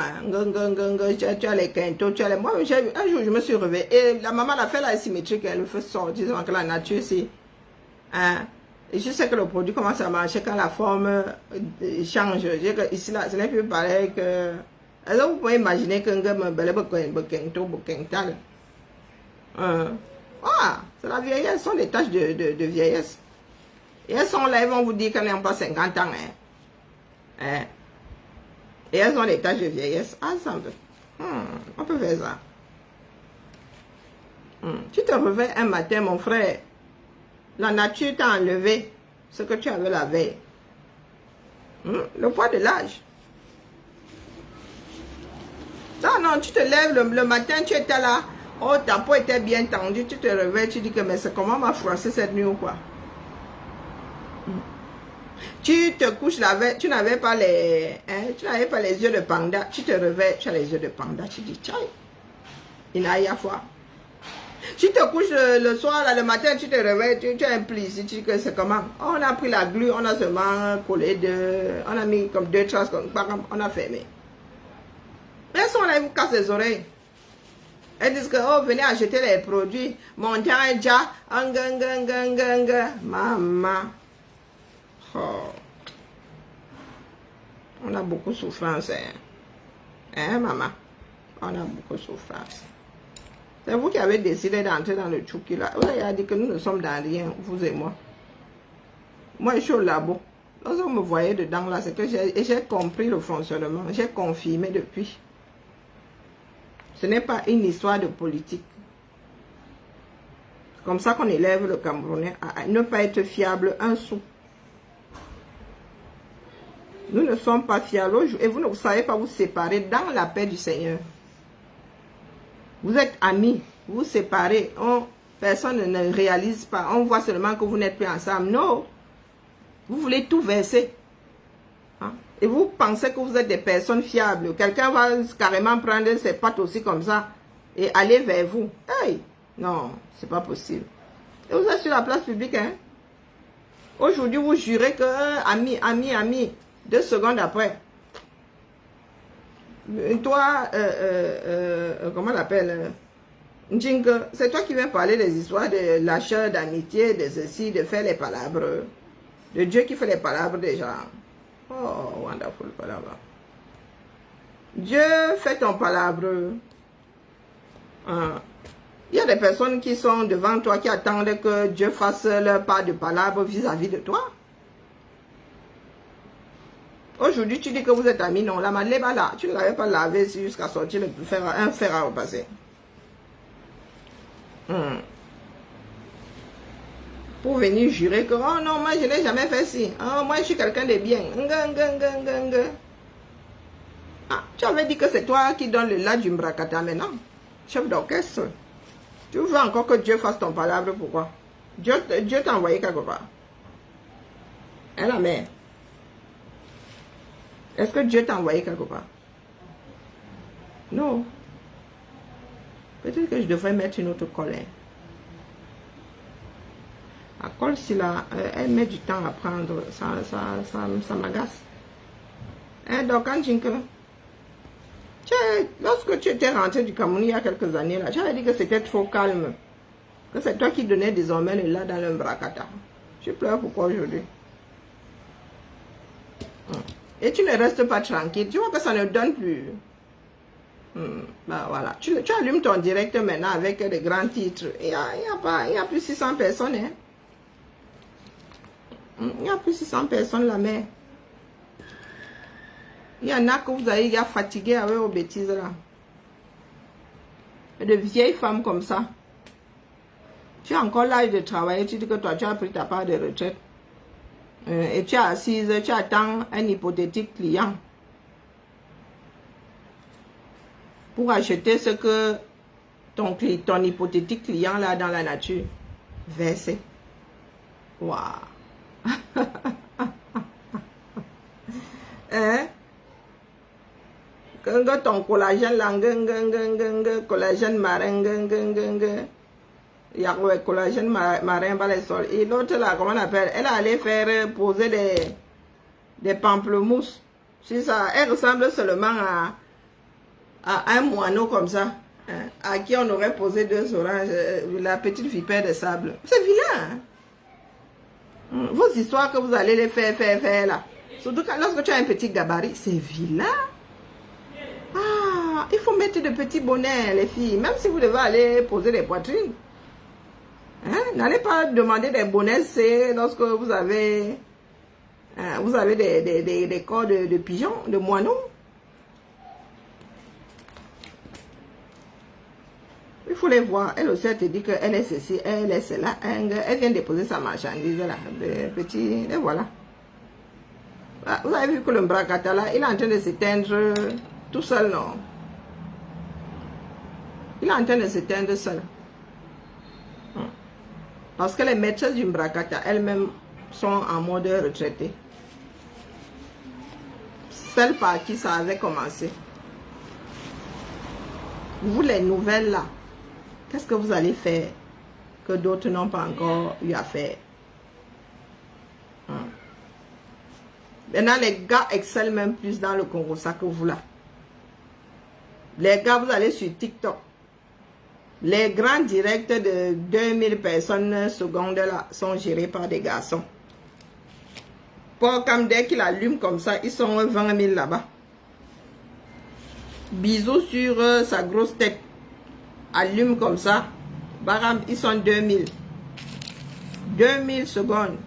Tu as les quintos, tu as les... Moi, un jour, je me suis réveillée. Et la maman l'a fait la symétrique, elle le fait sortir. Disons que la nature, c'est... Et je sais que le produit commence à marcher quand la forme change. Ici, là, ce n'est plus pareil que... Alors, vous pouvez imaginer que c'est la vieillesse, ce sont des tâches de vieillesse. Et elles sont là, ils vont vous dire qu'elles n'ont pas 50 ans. Et elles ont des tâches de vieillesse. Ça on peut faire ça. Tu te réveilles un matin, mon frère. La nature t'a enlevé ce que tu avais la veille. Le poids de l'âge. Non, tu te lèves le matin, tu étais là. Oh, ta peau était bien tendue. Tu te réveilles, tu dis que mais c'est comment m'a froissé cette nuit ou quoi? Tu te couches la veille, tu n'avais pas les yeux de panda. Tu te réveilles, tu as les yeux de panda. Tu dis, tiens, il n'a rien à voir. Tu te couches le soir, là, le matin, tu te réveilles, tu as un pli ici, tu dis que c'est comment? Oh, on a pris la glu, on a seulement collé on a mis comme 2 traces, on a fermé. Mais elles sont là, ils vous cassent les oreilles. Elles disent que, oh, venez acheter les produits. Montagne, déjà, maman. Oh. On a beaucoup de souffrance, hein, maman? On a beaucoup de souffrance. C'est vous qui avez décidé d'entrer dans le chouki là. Vous avez dit que nous ne sommes dans rien, vous et moi. Moi, je suis au labo. Lorsque vous me voyez dedans là, c'est que j'ai compris le fonctionnement. J'ai confirmé depuis. Ce n'est pas une histoire de politique. C'est comme ça qu'on élève le Camerounais à ne pas être fiable un sou. Nous ne sommes pas fiables et vous ne savez pas vous séparer dans la paix du Seigneur. Vous êtes amis, vous vous séparez. personne ne réalise pas. On voit seulement que vous n'êtes plus ensemble. Non. Vous voulez tout verser. Hein? Et vous pensez que vous êtes des personnes fiables. Quelqu'un va carrément prendre ses pattes aussi comme ça et aller vers vous. Hey! Non, c'est pas possible. Et vous êtes sur la place publique, hein? Aujourd'hui, vous jurez que ami, 2 secondes après. Toi, comment on l'appelle? Njingue, c'est toi qui viens parler des histoires de l'achat d'amitié, de ceci, de faire les palabres. De Dieu qui fait les palabres déjà. Oh, wonderful palabre. Dieu fait ton palabre. Il y a des personnes qui sont devant toi, qui attendent que Dieu fasse leur part de palabre vis-à-vis de toi. Aujourd'hui, tu dis que vous êtes amis. Non, la malléba là, tu ne l'avais pas lavé jusqu'à sortir un fer à repasser. Pour venir jurer que, oh non, moi je n'ai jamais fait ci. Oh, moi je suis quelqu'un de bien. Ah, tu avais dit que c'est toi qui donnes le la du Mbrakata maintenant. Chef d'orchestre. Tu veux encore que Dieu fasse ton palabre, pourquoi? Dieu t'a envoyé quelque part. Hein, la mère? Est-ce que Dieu t'a envoyé quelque part? Non. Peut-être que je devrais mettre une autre colle. La colle, si là, elle met du temps à prendre. Ça m'agace. Hein, donc, quand lorsque tu étais rentré du Cameroun il y a quelques années, là, tu avais dit que c'était trop calme. Que c'est toi qui donnais désormais le là dans le Mbrakata. Tu pleures pourquoi aujourd'hui? Et tu ne restes pas tranquille. Tu vois que ça ne donne plus. Bah voilà. Tu allumes ton direct maintenant avec des grands titres. Il n'y a plus 600 personnes. Hein? Il n'y a plus 600 personnes la mère. Il y en a que vous avez fatigué avec vos bêtises là. Et de vieilles femmes comme ça. Tu as encore l'âge de travailler. Tu dis que toi tu as pris ta part de retraite. Et tu es assise, tu attends un hypothétique client pour acheter ce que ton hypothétique client là dans la nature versait. Waouh! Hein? Ton collagène là, collagène marin, il y a le collagène marin par les sols. Et l'autre là, comment on appelle? Elle allait faire poser des pamplemousses. C'est ça. Elle ressemble seulement à un moineau comme ça. Hein, à qui on aurait posé 2 oranges. La petite vipère de sable. C'est vilain. Hein? Vos histoires que vous allez les faire là. Surtout lorsque tu as un petit gabarit. C'est vilain. Ah, il faut mettre de petits bonnets, les filles. Même si vous devez aller poser des poitrines. Hein? N'allez pas demander des bonnets C lorsque vous avez des corps de pigeons, de moineaux. Il faut les voir. Elle aussi, elle te dit qu'elle est ceci, elle est cela. Elle vient déposer sa marchandise là. Petit, et voilà. Vous avez vu que le Mbrakata là, il est en train de s'éteindre tout seul, non? Il est en train de s'éteindre seul. Parce que les maîtresses du Mbrakata elles-mêmes sont en mode retraité. Celle par qui ça avait commencé. Vous, les nouvelles là, qu'est-ce que vous allez faire que d'autres n'ont pas encore eu à faire? Maintenant, les gars excellent même plus dans le Congo, ça que vous là. Les gars, vous allez sur TikTok. Les grands directs de 2000 personnes secondes là sont gérés par des garçons. Pour comme dès qu'il allume comme ça, ils sont 20 000 là-bas. Bisous sur sa grosse tête. Allume comme ça. Baram, ils sont 2000. 2000 secondes.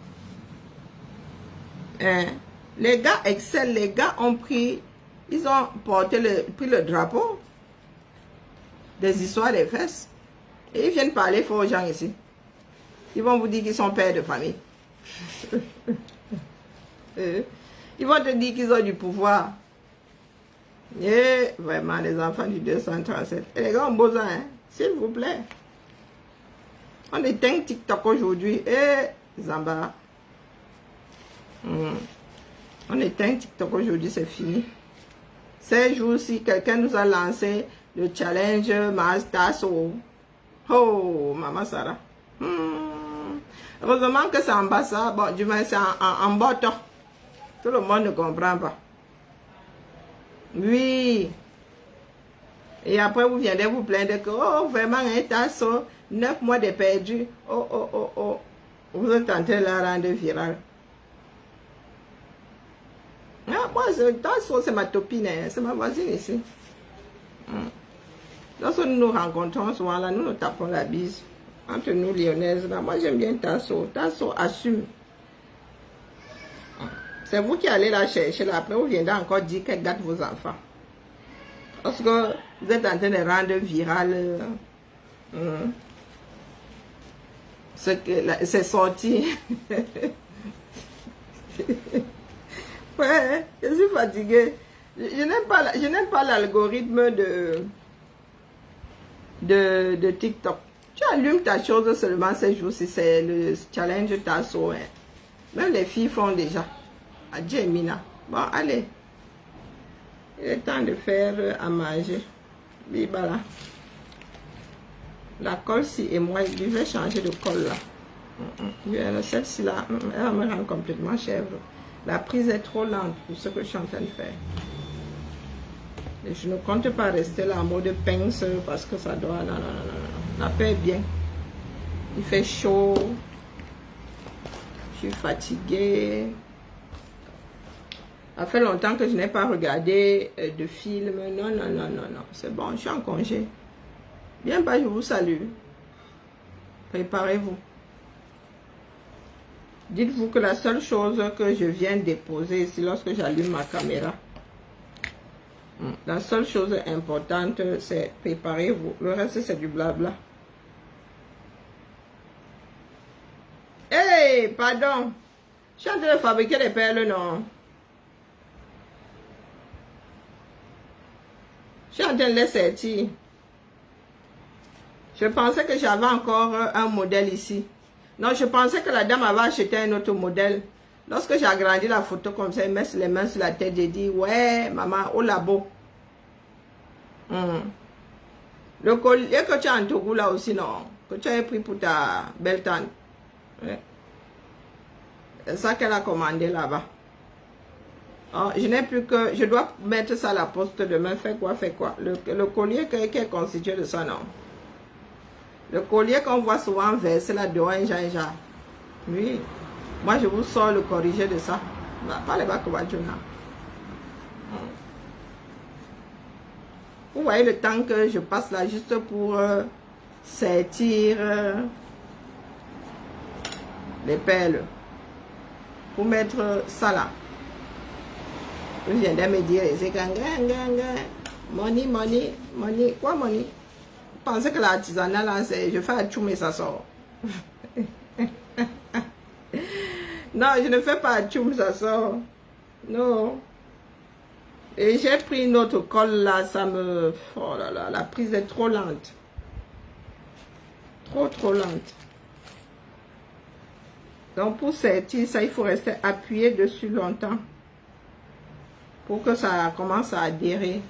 Hein? Les gars excellent, les gars ont pris, ils ont pris le drapeau des histoires des fesses. Et ils viennent parler fort aux gens ici. Ils vont vous dire qu'ils sont pères de famille. Ils vont te dire qu'ils ont du pouvoir. Et vraiment, les enfants du 237. Et les gars ont besoin, hein, s'il vous plaît. On éteint TikTok aujourd'hui. Eh, Zamba. On éteint TikTok aujourd'hui, c'est fini. Ces jours-ci, quelqu'un nous a lancé le challenge Mastasso. Oh, Maman Sarah. Heureusement que c'est en bas ça. Bon, du moins, c'est en bottom. Tout le monde ne comprend pas. Oui. Et après, vous viendrez vous plaindre que, oh, vraiment, un tasso, 9 mois de perdu. Oh, oh, oh, oh. Vous êtes en train de la rendre virale. Ah, moi, tasso, c'est ma copine, hein, c'est ma voisine ici. Lorsque nous nous rencontrons souvent, là, nous nous tapons la bise. Entre nous, lyonnaises, là, moi, j'aime bien Tasso. Tasso assume. C'est vous qui allez la chercher, là. Après, vous viendrez encore dire qu'elle gâte vos enfants. Parce que vous êtes en train de rendre viral. C'est sorti. Ouais, je suis fatiguée. Je n'aime pas l'algorithme de TikTok. Tu allumes ta chose seulement ces jours-ci, c'est le challenge Tasso. Hein. Même les filles font déjà. Adieu, Mina. Bon, allez. Il est temps de faire à manger. Bibala. La colle-ci et moi, je vais changer de colle là. Celle-ci là, elle va me rendre complètement chèvre. La prise est trop lente pour ce que je suis en train de faire. Et je ne compte pas rester là en mode pince parce que ça doit... Non. La paix est bien. Il fait chaud. Je suis fatiguée. Ça fait longtemps que je n'ai pas regardé de film. Non. C'est bon, je suis en congé. Bien bas, je vous salue. Préparez-vous. Dites-vous que la seule chose que je viens déposer ici lorsque j'allume ma caméra, la seule chose importante, c'est préparez-vous. Le reste, c'est du blabla. Hey, pardon. Je suis en train de fabriquer des perles, non? Je suis en train de les sortir. Je pensais que j'avais encore un modèle ici. Non, je pensais que la dame avait acheté un autre modèle. Lorsque j'ai agrandi la photo comme ça, elle met les mains sur la tête, j'ai dit, ouais, maman, au labo. Le collier que tu as en Togo là aussi, non? Que tu as pris pour ta belle tante. Ouais. C'est ça qu'elle a commandé là-bas. Oh, je n'ai plus que... Je dois mettre ça à la poste demain. Fais quoi? Le collier qui est constitué de ça, non? Le collier qu'on voit souvent versé là dehors, un genre. Oui. Moi, je vous sors le corrigé de ça. Pas les bacs. Vous voyez le temps que je passe là juste pour sertir les perles. Pour mettre ça là. Vous viendrez me dire, c'est money. Quoi money? Vous pensez que l'artisanat là, c'est je fais un tchoum et ça sort. Non, je ne fais pas un tchoum, ça sort. Non. Et j'ai pris une autre colle là, ça me... Oh là là, la prise est trop lente. Trop lente. Donc pour sertir ça, il faut rester appuyé dessus longtemps. Pour que ça commence à adhérer.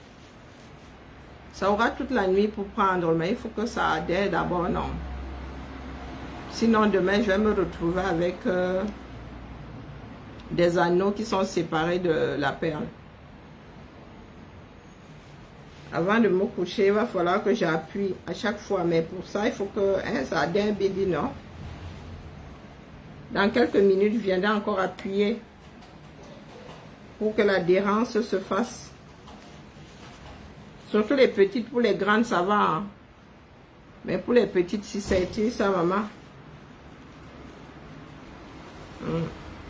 Ça aura toute la nuit pour prendre, mais il faut que ça adhère d'abord, non. Sinon demain, je vais me retrouver avec des anneaux qui sont séparés de la perle. Avant de me coucher, il va falloir que j'appuie à chaque fois. Mais pour ça, il faut que ça adhère bien, non. Dans quelques minutes, je viendrai encore appuyer pour que l'adhérence se fasse. Surtout les petites, pour les grandes, ça va. Hein. Mais pour les petites, si c'est ça, maman.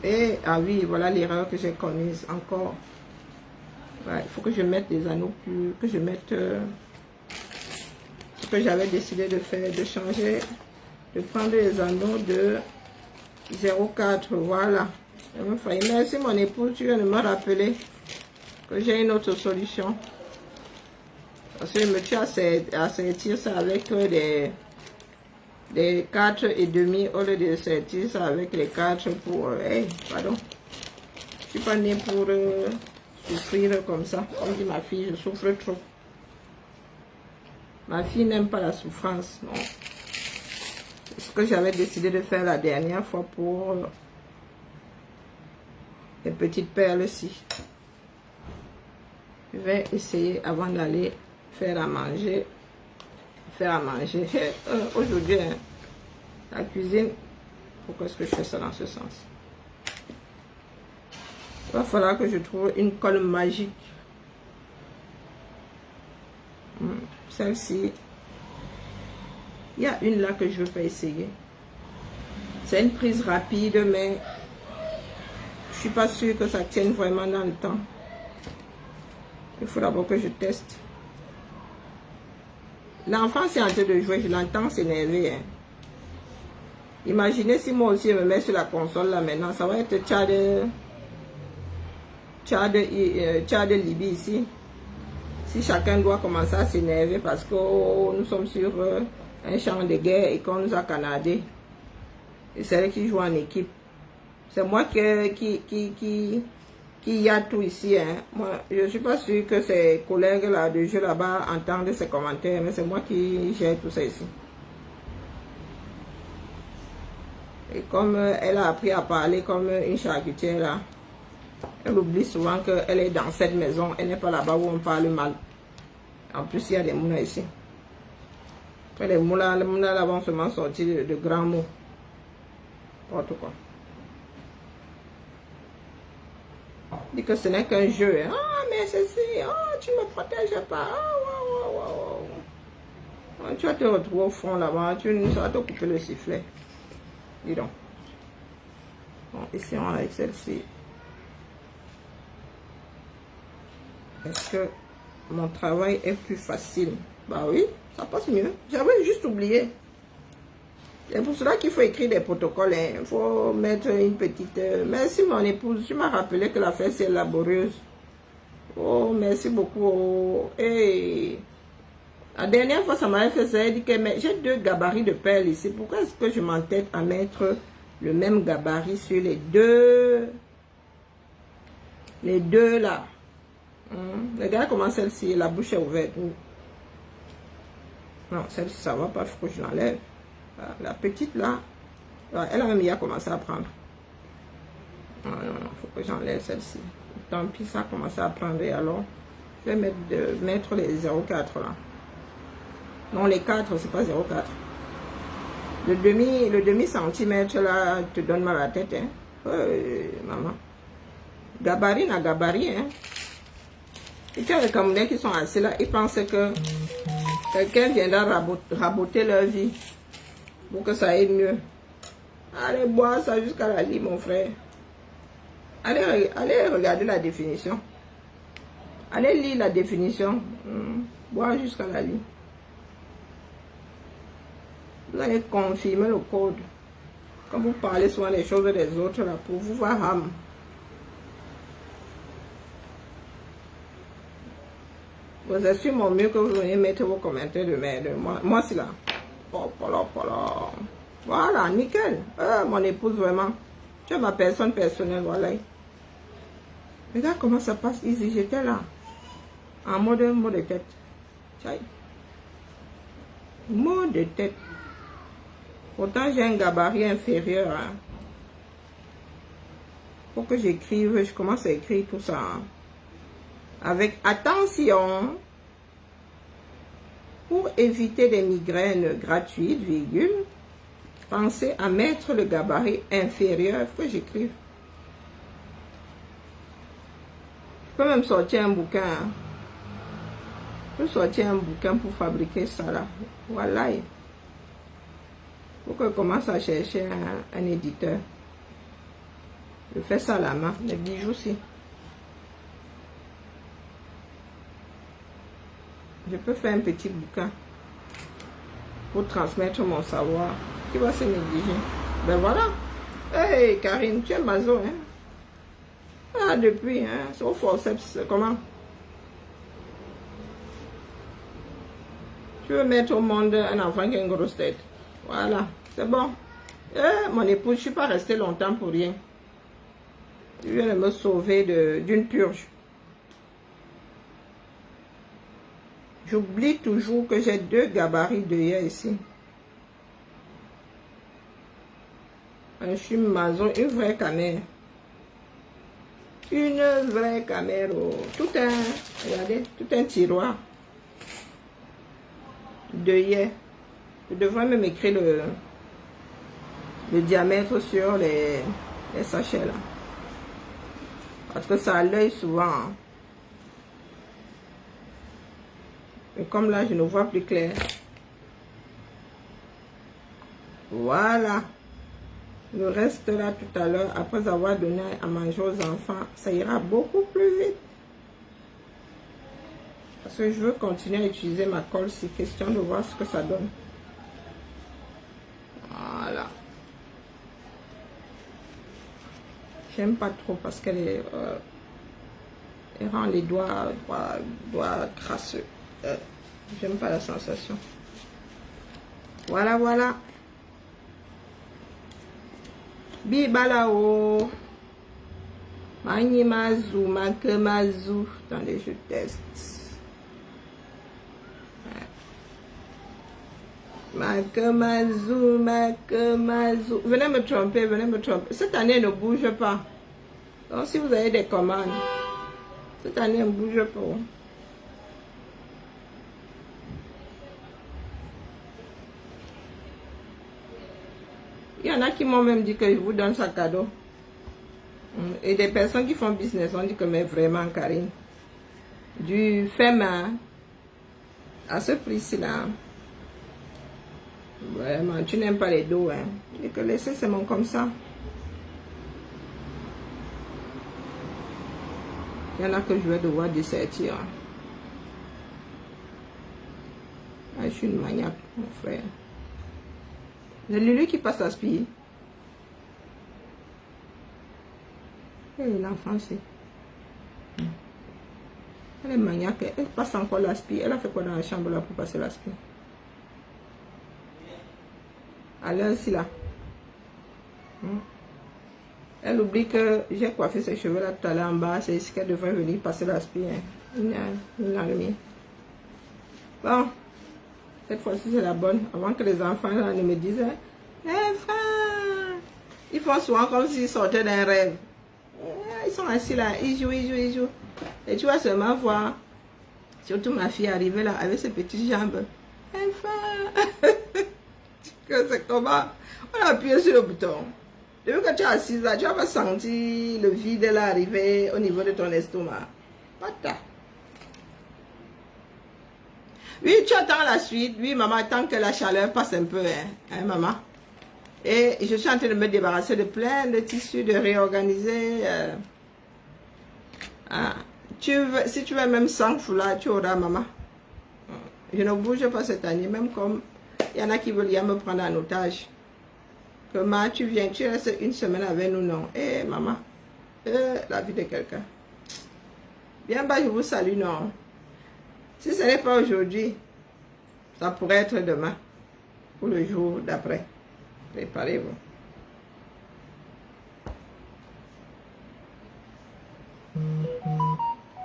Et, ah oui, voilà l'erreur que j'ai commise encore. Ouais, il faut que je mette des anneaux plus... Que je mette... ce que j'avais décidé de faire, de changer, de prendre les anneaux de 0,4, voilà. Merci mon épouse, tu viens de me rappeler que j'ai une autre solution. Parce que je me tue à sertir ça avec des 4,5 au lieu de sortir ça avec les 4 pour... hey, pardon. Je suis pas née pour souffrir comme ça. Comme dit ma fille, je souffre trop. Ma fille n'aime pas la souffrance, non. C'est ce que j'avais décidé de faire la dernière fois pour les petites perles-ci. Je vais essayer avant d'aller faire à manger. Aujourd'hui, hein, la cuisine, pourquoi est-ce que je fais ça dans ce sens? Il va falloir que je trouve une colle magique. Celle-ci, il y a une là que je ne veux pas essayer. C'est une prise rapide, mais je ne suis pas sûre que ça tienne vraiment dans le temps. Il faut d'abord que je teste. L'enfant c'est en train de jouer, je l'entends s'énerver. Hein. Imaginez si moi aussi je me mets sur la console là maintenant, ça va être Tchad Libye ici. Si chacun doit commencer à s'énerver parce que nous sommes sur un champ de guerre et qu'on nous a canardés. Et c'est elle qui joue en équipe. C'est moi qui y a tout ici. Hein. Moi, je ne suis pas sûre que ces collègues là de jeu là-bas entendent ces commentaires, mais c'est moi qui gère tout ça ici. Et comme elle a appris à parler comme une charcutière là, elle oublie souvent qu'elle est dans cette maison, elle n'est pas là-bas où on parle mal. En plus, il y a des moulins ici. Après, les moulins là vont seulement sortir de grands mots. N'importe quoi. Dit que ce n'est qu'un jeu. Hein. Ah, mais ceci, oh, tu ne me protèges pas. Oh. Tu vas te retrouver au fond là-bas, ça va te couper le sifflet. Dis donc. Bon, essayons avec celle-ci. Est-ce que mon travail est plus facile? Bah oui, ça passe mieux. J'avais juste oublié. C'est pour cela qu'il faut écrire des protocoles. Hein. Il faut mettre une petite... Merci mon épouse, tu m'as rappelé que l'affaire c'est laborieuse. Oh, merci beaucoup. Hey. La dernière fois, ça m'avait fait ça. Elle dit que j'ai 2 gabarits de perles ici. Pourquoi est-ce que je m'entête à mettre le même gabarit sur les deux? Les deux là. Regarde comment celle-ci, la bouche est ouverte. Non, celle-ci, ça va pas, il faut que je l'enlève. La petite là, elle a même déjà commencé à prendre. Non, il faut que j'enlève celle-ci. Tant pis, ça a commencé à prendre. Et alors, je vais mettre les 0,4 là. Non, les 4, c'est pas 0,4. Le demi centimètre là, te donne mal à la tête. Hein. Maman. Gabarit na gabarit. Hein. Et tu as les Camerounais qui sont assis là, ils pensent que quelqu'un viendra raboter leur vie pour que ça aille mieux. Allez boire ça jusqu'à la lit, mon frère. Allez regarder la définition. Allez lire la définition. Boire jusqu'à la lit. Vous allez confirmer le code. Quand vous parlez souvent des choses des autres, là, pour vous voir âme. Vous assurez mon mieux que vous venez mettre vos commentaires de merde. Moi c'est là. Oh, voilà, nickel. Mon épouse, vraiment. Tu es ma personne personnelle, voilà. Regarde comment ça passe ici. J'étais là. En mot de tête. Tchaï. Mot de tête. Pourtant, j'ai un gabarit inférieur. Hein. Pour que j'écrive, je commence à écrire tout ça. Hein. Avec attention, pour éviter des migraines gratuites, virgule, pensez à mettre le gabarit inférieur. Il faut que j'écrive. Je peux même sortir un bouquin. Hein. Je peux sortir un bouquin pour fabriquer ça là. Voilà. Il faut que je commence à chercher un éditeur. Je fais ça à la main, les bijoux aussi. Je peux faire un petit bouquin pour transmettre mon savoir qui va se négliger. Ben voilà. Hey Karine, tu es mazo, hein? Ah, depuis, hein? C'est au forceps. Comment? Tu veux mettre au monde un enfant qui a une grosse tête. Voilà, c'est bon. Mon épouse, je ne suis pas restée longtemps pour rien. Il vient de me sauver d'une purge. J'oublie toujours que j'ai 2 gabarits d'œillets ici. Je suis maison, une vraie camère. Une vraie caméra. Regardez, tout un tiroir d'œillets. Je devrais même écrire le diamètre sur les sachets là. Parce que ça a l'œil souvent. Et comme là, je ne vois plus clair. Voilà. Le reste là tout à l'heure, après avoir donné à manger aux enfants, ça ira beaucoup plus vite. Parce que je veux continuer à utiliser ma colle, c'est question de voir ce que ça donne. Voilà. J'aime pas trop parce qu'elle elle rend les doigts crasseux. J'aime pas la sensation. Voilà, voilà. Bibalao. Manimazu, makemazu. Attendez, je teste. Makemazu, makemazu. Venez me tromper, venez me tromper. Cette année, ne bouge pas. Donc, si vous avez des commandes, cette année, ne bouge pas. Il y en a qui m'ont même dit que je vous donne ça cadeau. Et des personnes qui font business ont dit que mais vraiment Karine, du fait main à ce prix-ci là, vraiment tu n'aimes pas les dos, hein. Et que laisser seulement comme ça. Il y en a que je vais devoir dissertir. Ah, je suis une maniaque, mon frère. C'est lui qui passe à spier. Et l'enfant, c'est... Elle est maniaque. Elle passe encore l'aspi. Elle a fait quoi dans la chambre là pour passer l'aspi? Elle est aussi là. Elle oublie que j'ai coiffé ses cheveux là tout à l'heure en bas. C'est ici qu'elle devrait venir passer l'aspi. Bon. Cette fois-ci, c'est la bonne. Avant que les enfants là, ne me disent « Eh frère !» Ils font souvent comme s'ils sortaient d'un rêve. Ils sont assis là, ils jouent, ils jouent, ils jouent. Et tu vas seulement voir, surtout ma fille arriver là, avec ses petites jambes. « Eh frère !» C'est comment? On a appuyé sur le bouton. Depuis que tu es assise là, tu vas pas sentir le vide là arriver au niveau de ton estomac. Pata. Oui, tu attends la suite. Oui, maman, attends que la chaleur passe un peu, hein, maman. Et je suis en train de me débarrasser de plein de tissus, de réorganiser. Si tu veux même 100 foulards, tu auras, maman. Je ne bouge pas cette année, même comme il y en a qui veulent me prendre en otage. Que maman, tu viens, tu restes une semaine avec nous, non. Eh, maman, la vie de quelqu'un. Bien bas, je vous salue, non. Si ce n'est pas aujourd'hui, ça pourrait être demain ou le jour d'après. Préparez-vous.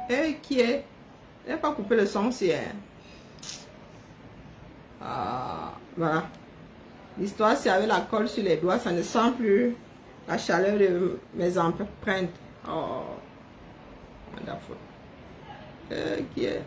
Et qui est? Elle n'a pas coupé le son si elle. Ah, voilà. L'histoire, c'est avec la colle sur les doigts, ça ne sent plus la chaleur de mes empreintes. Oh, wonderful. Qui est?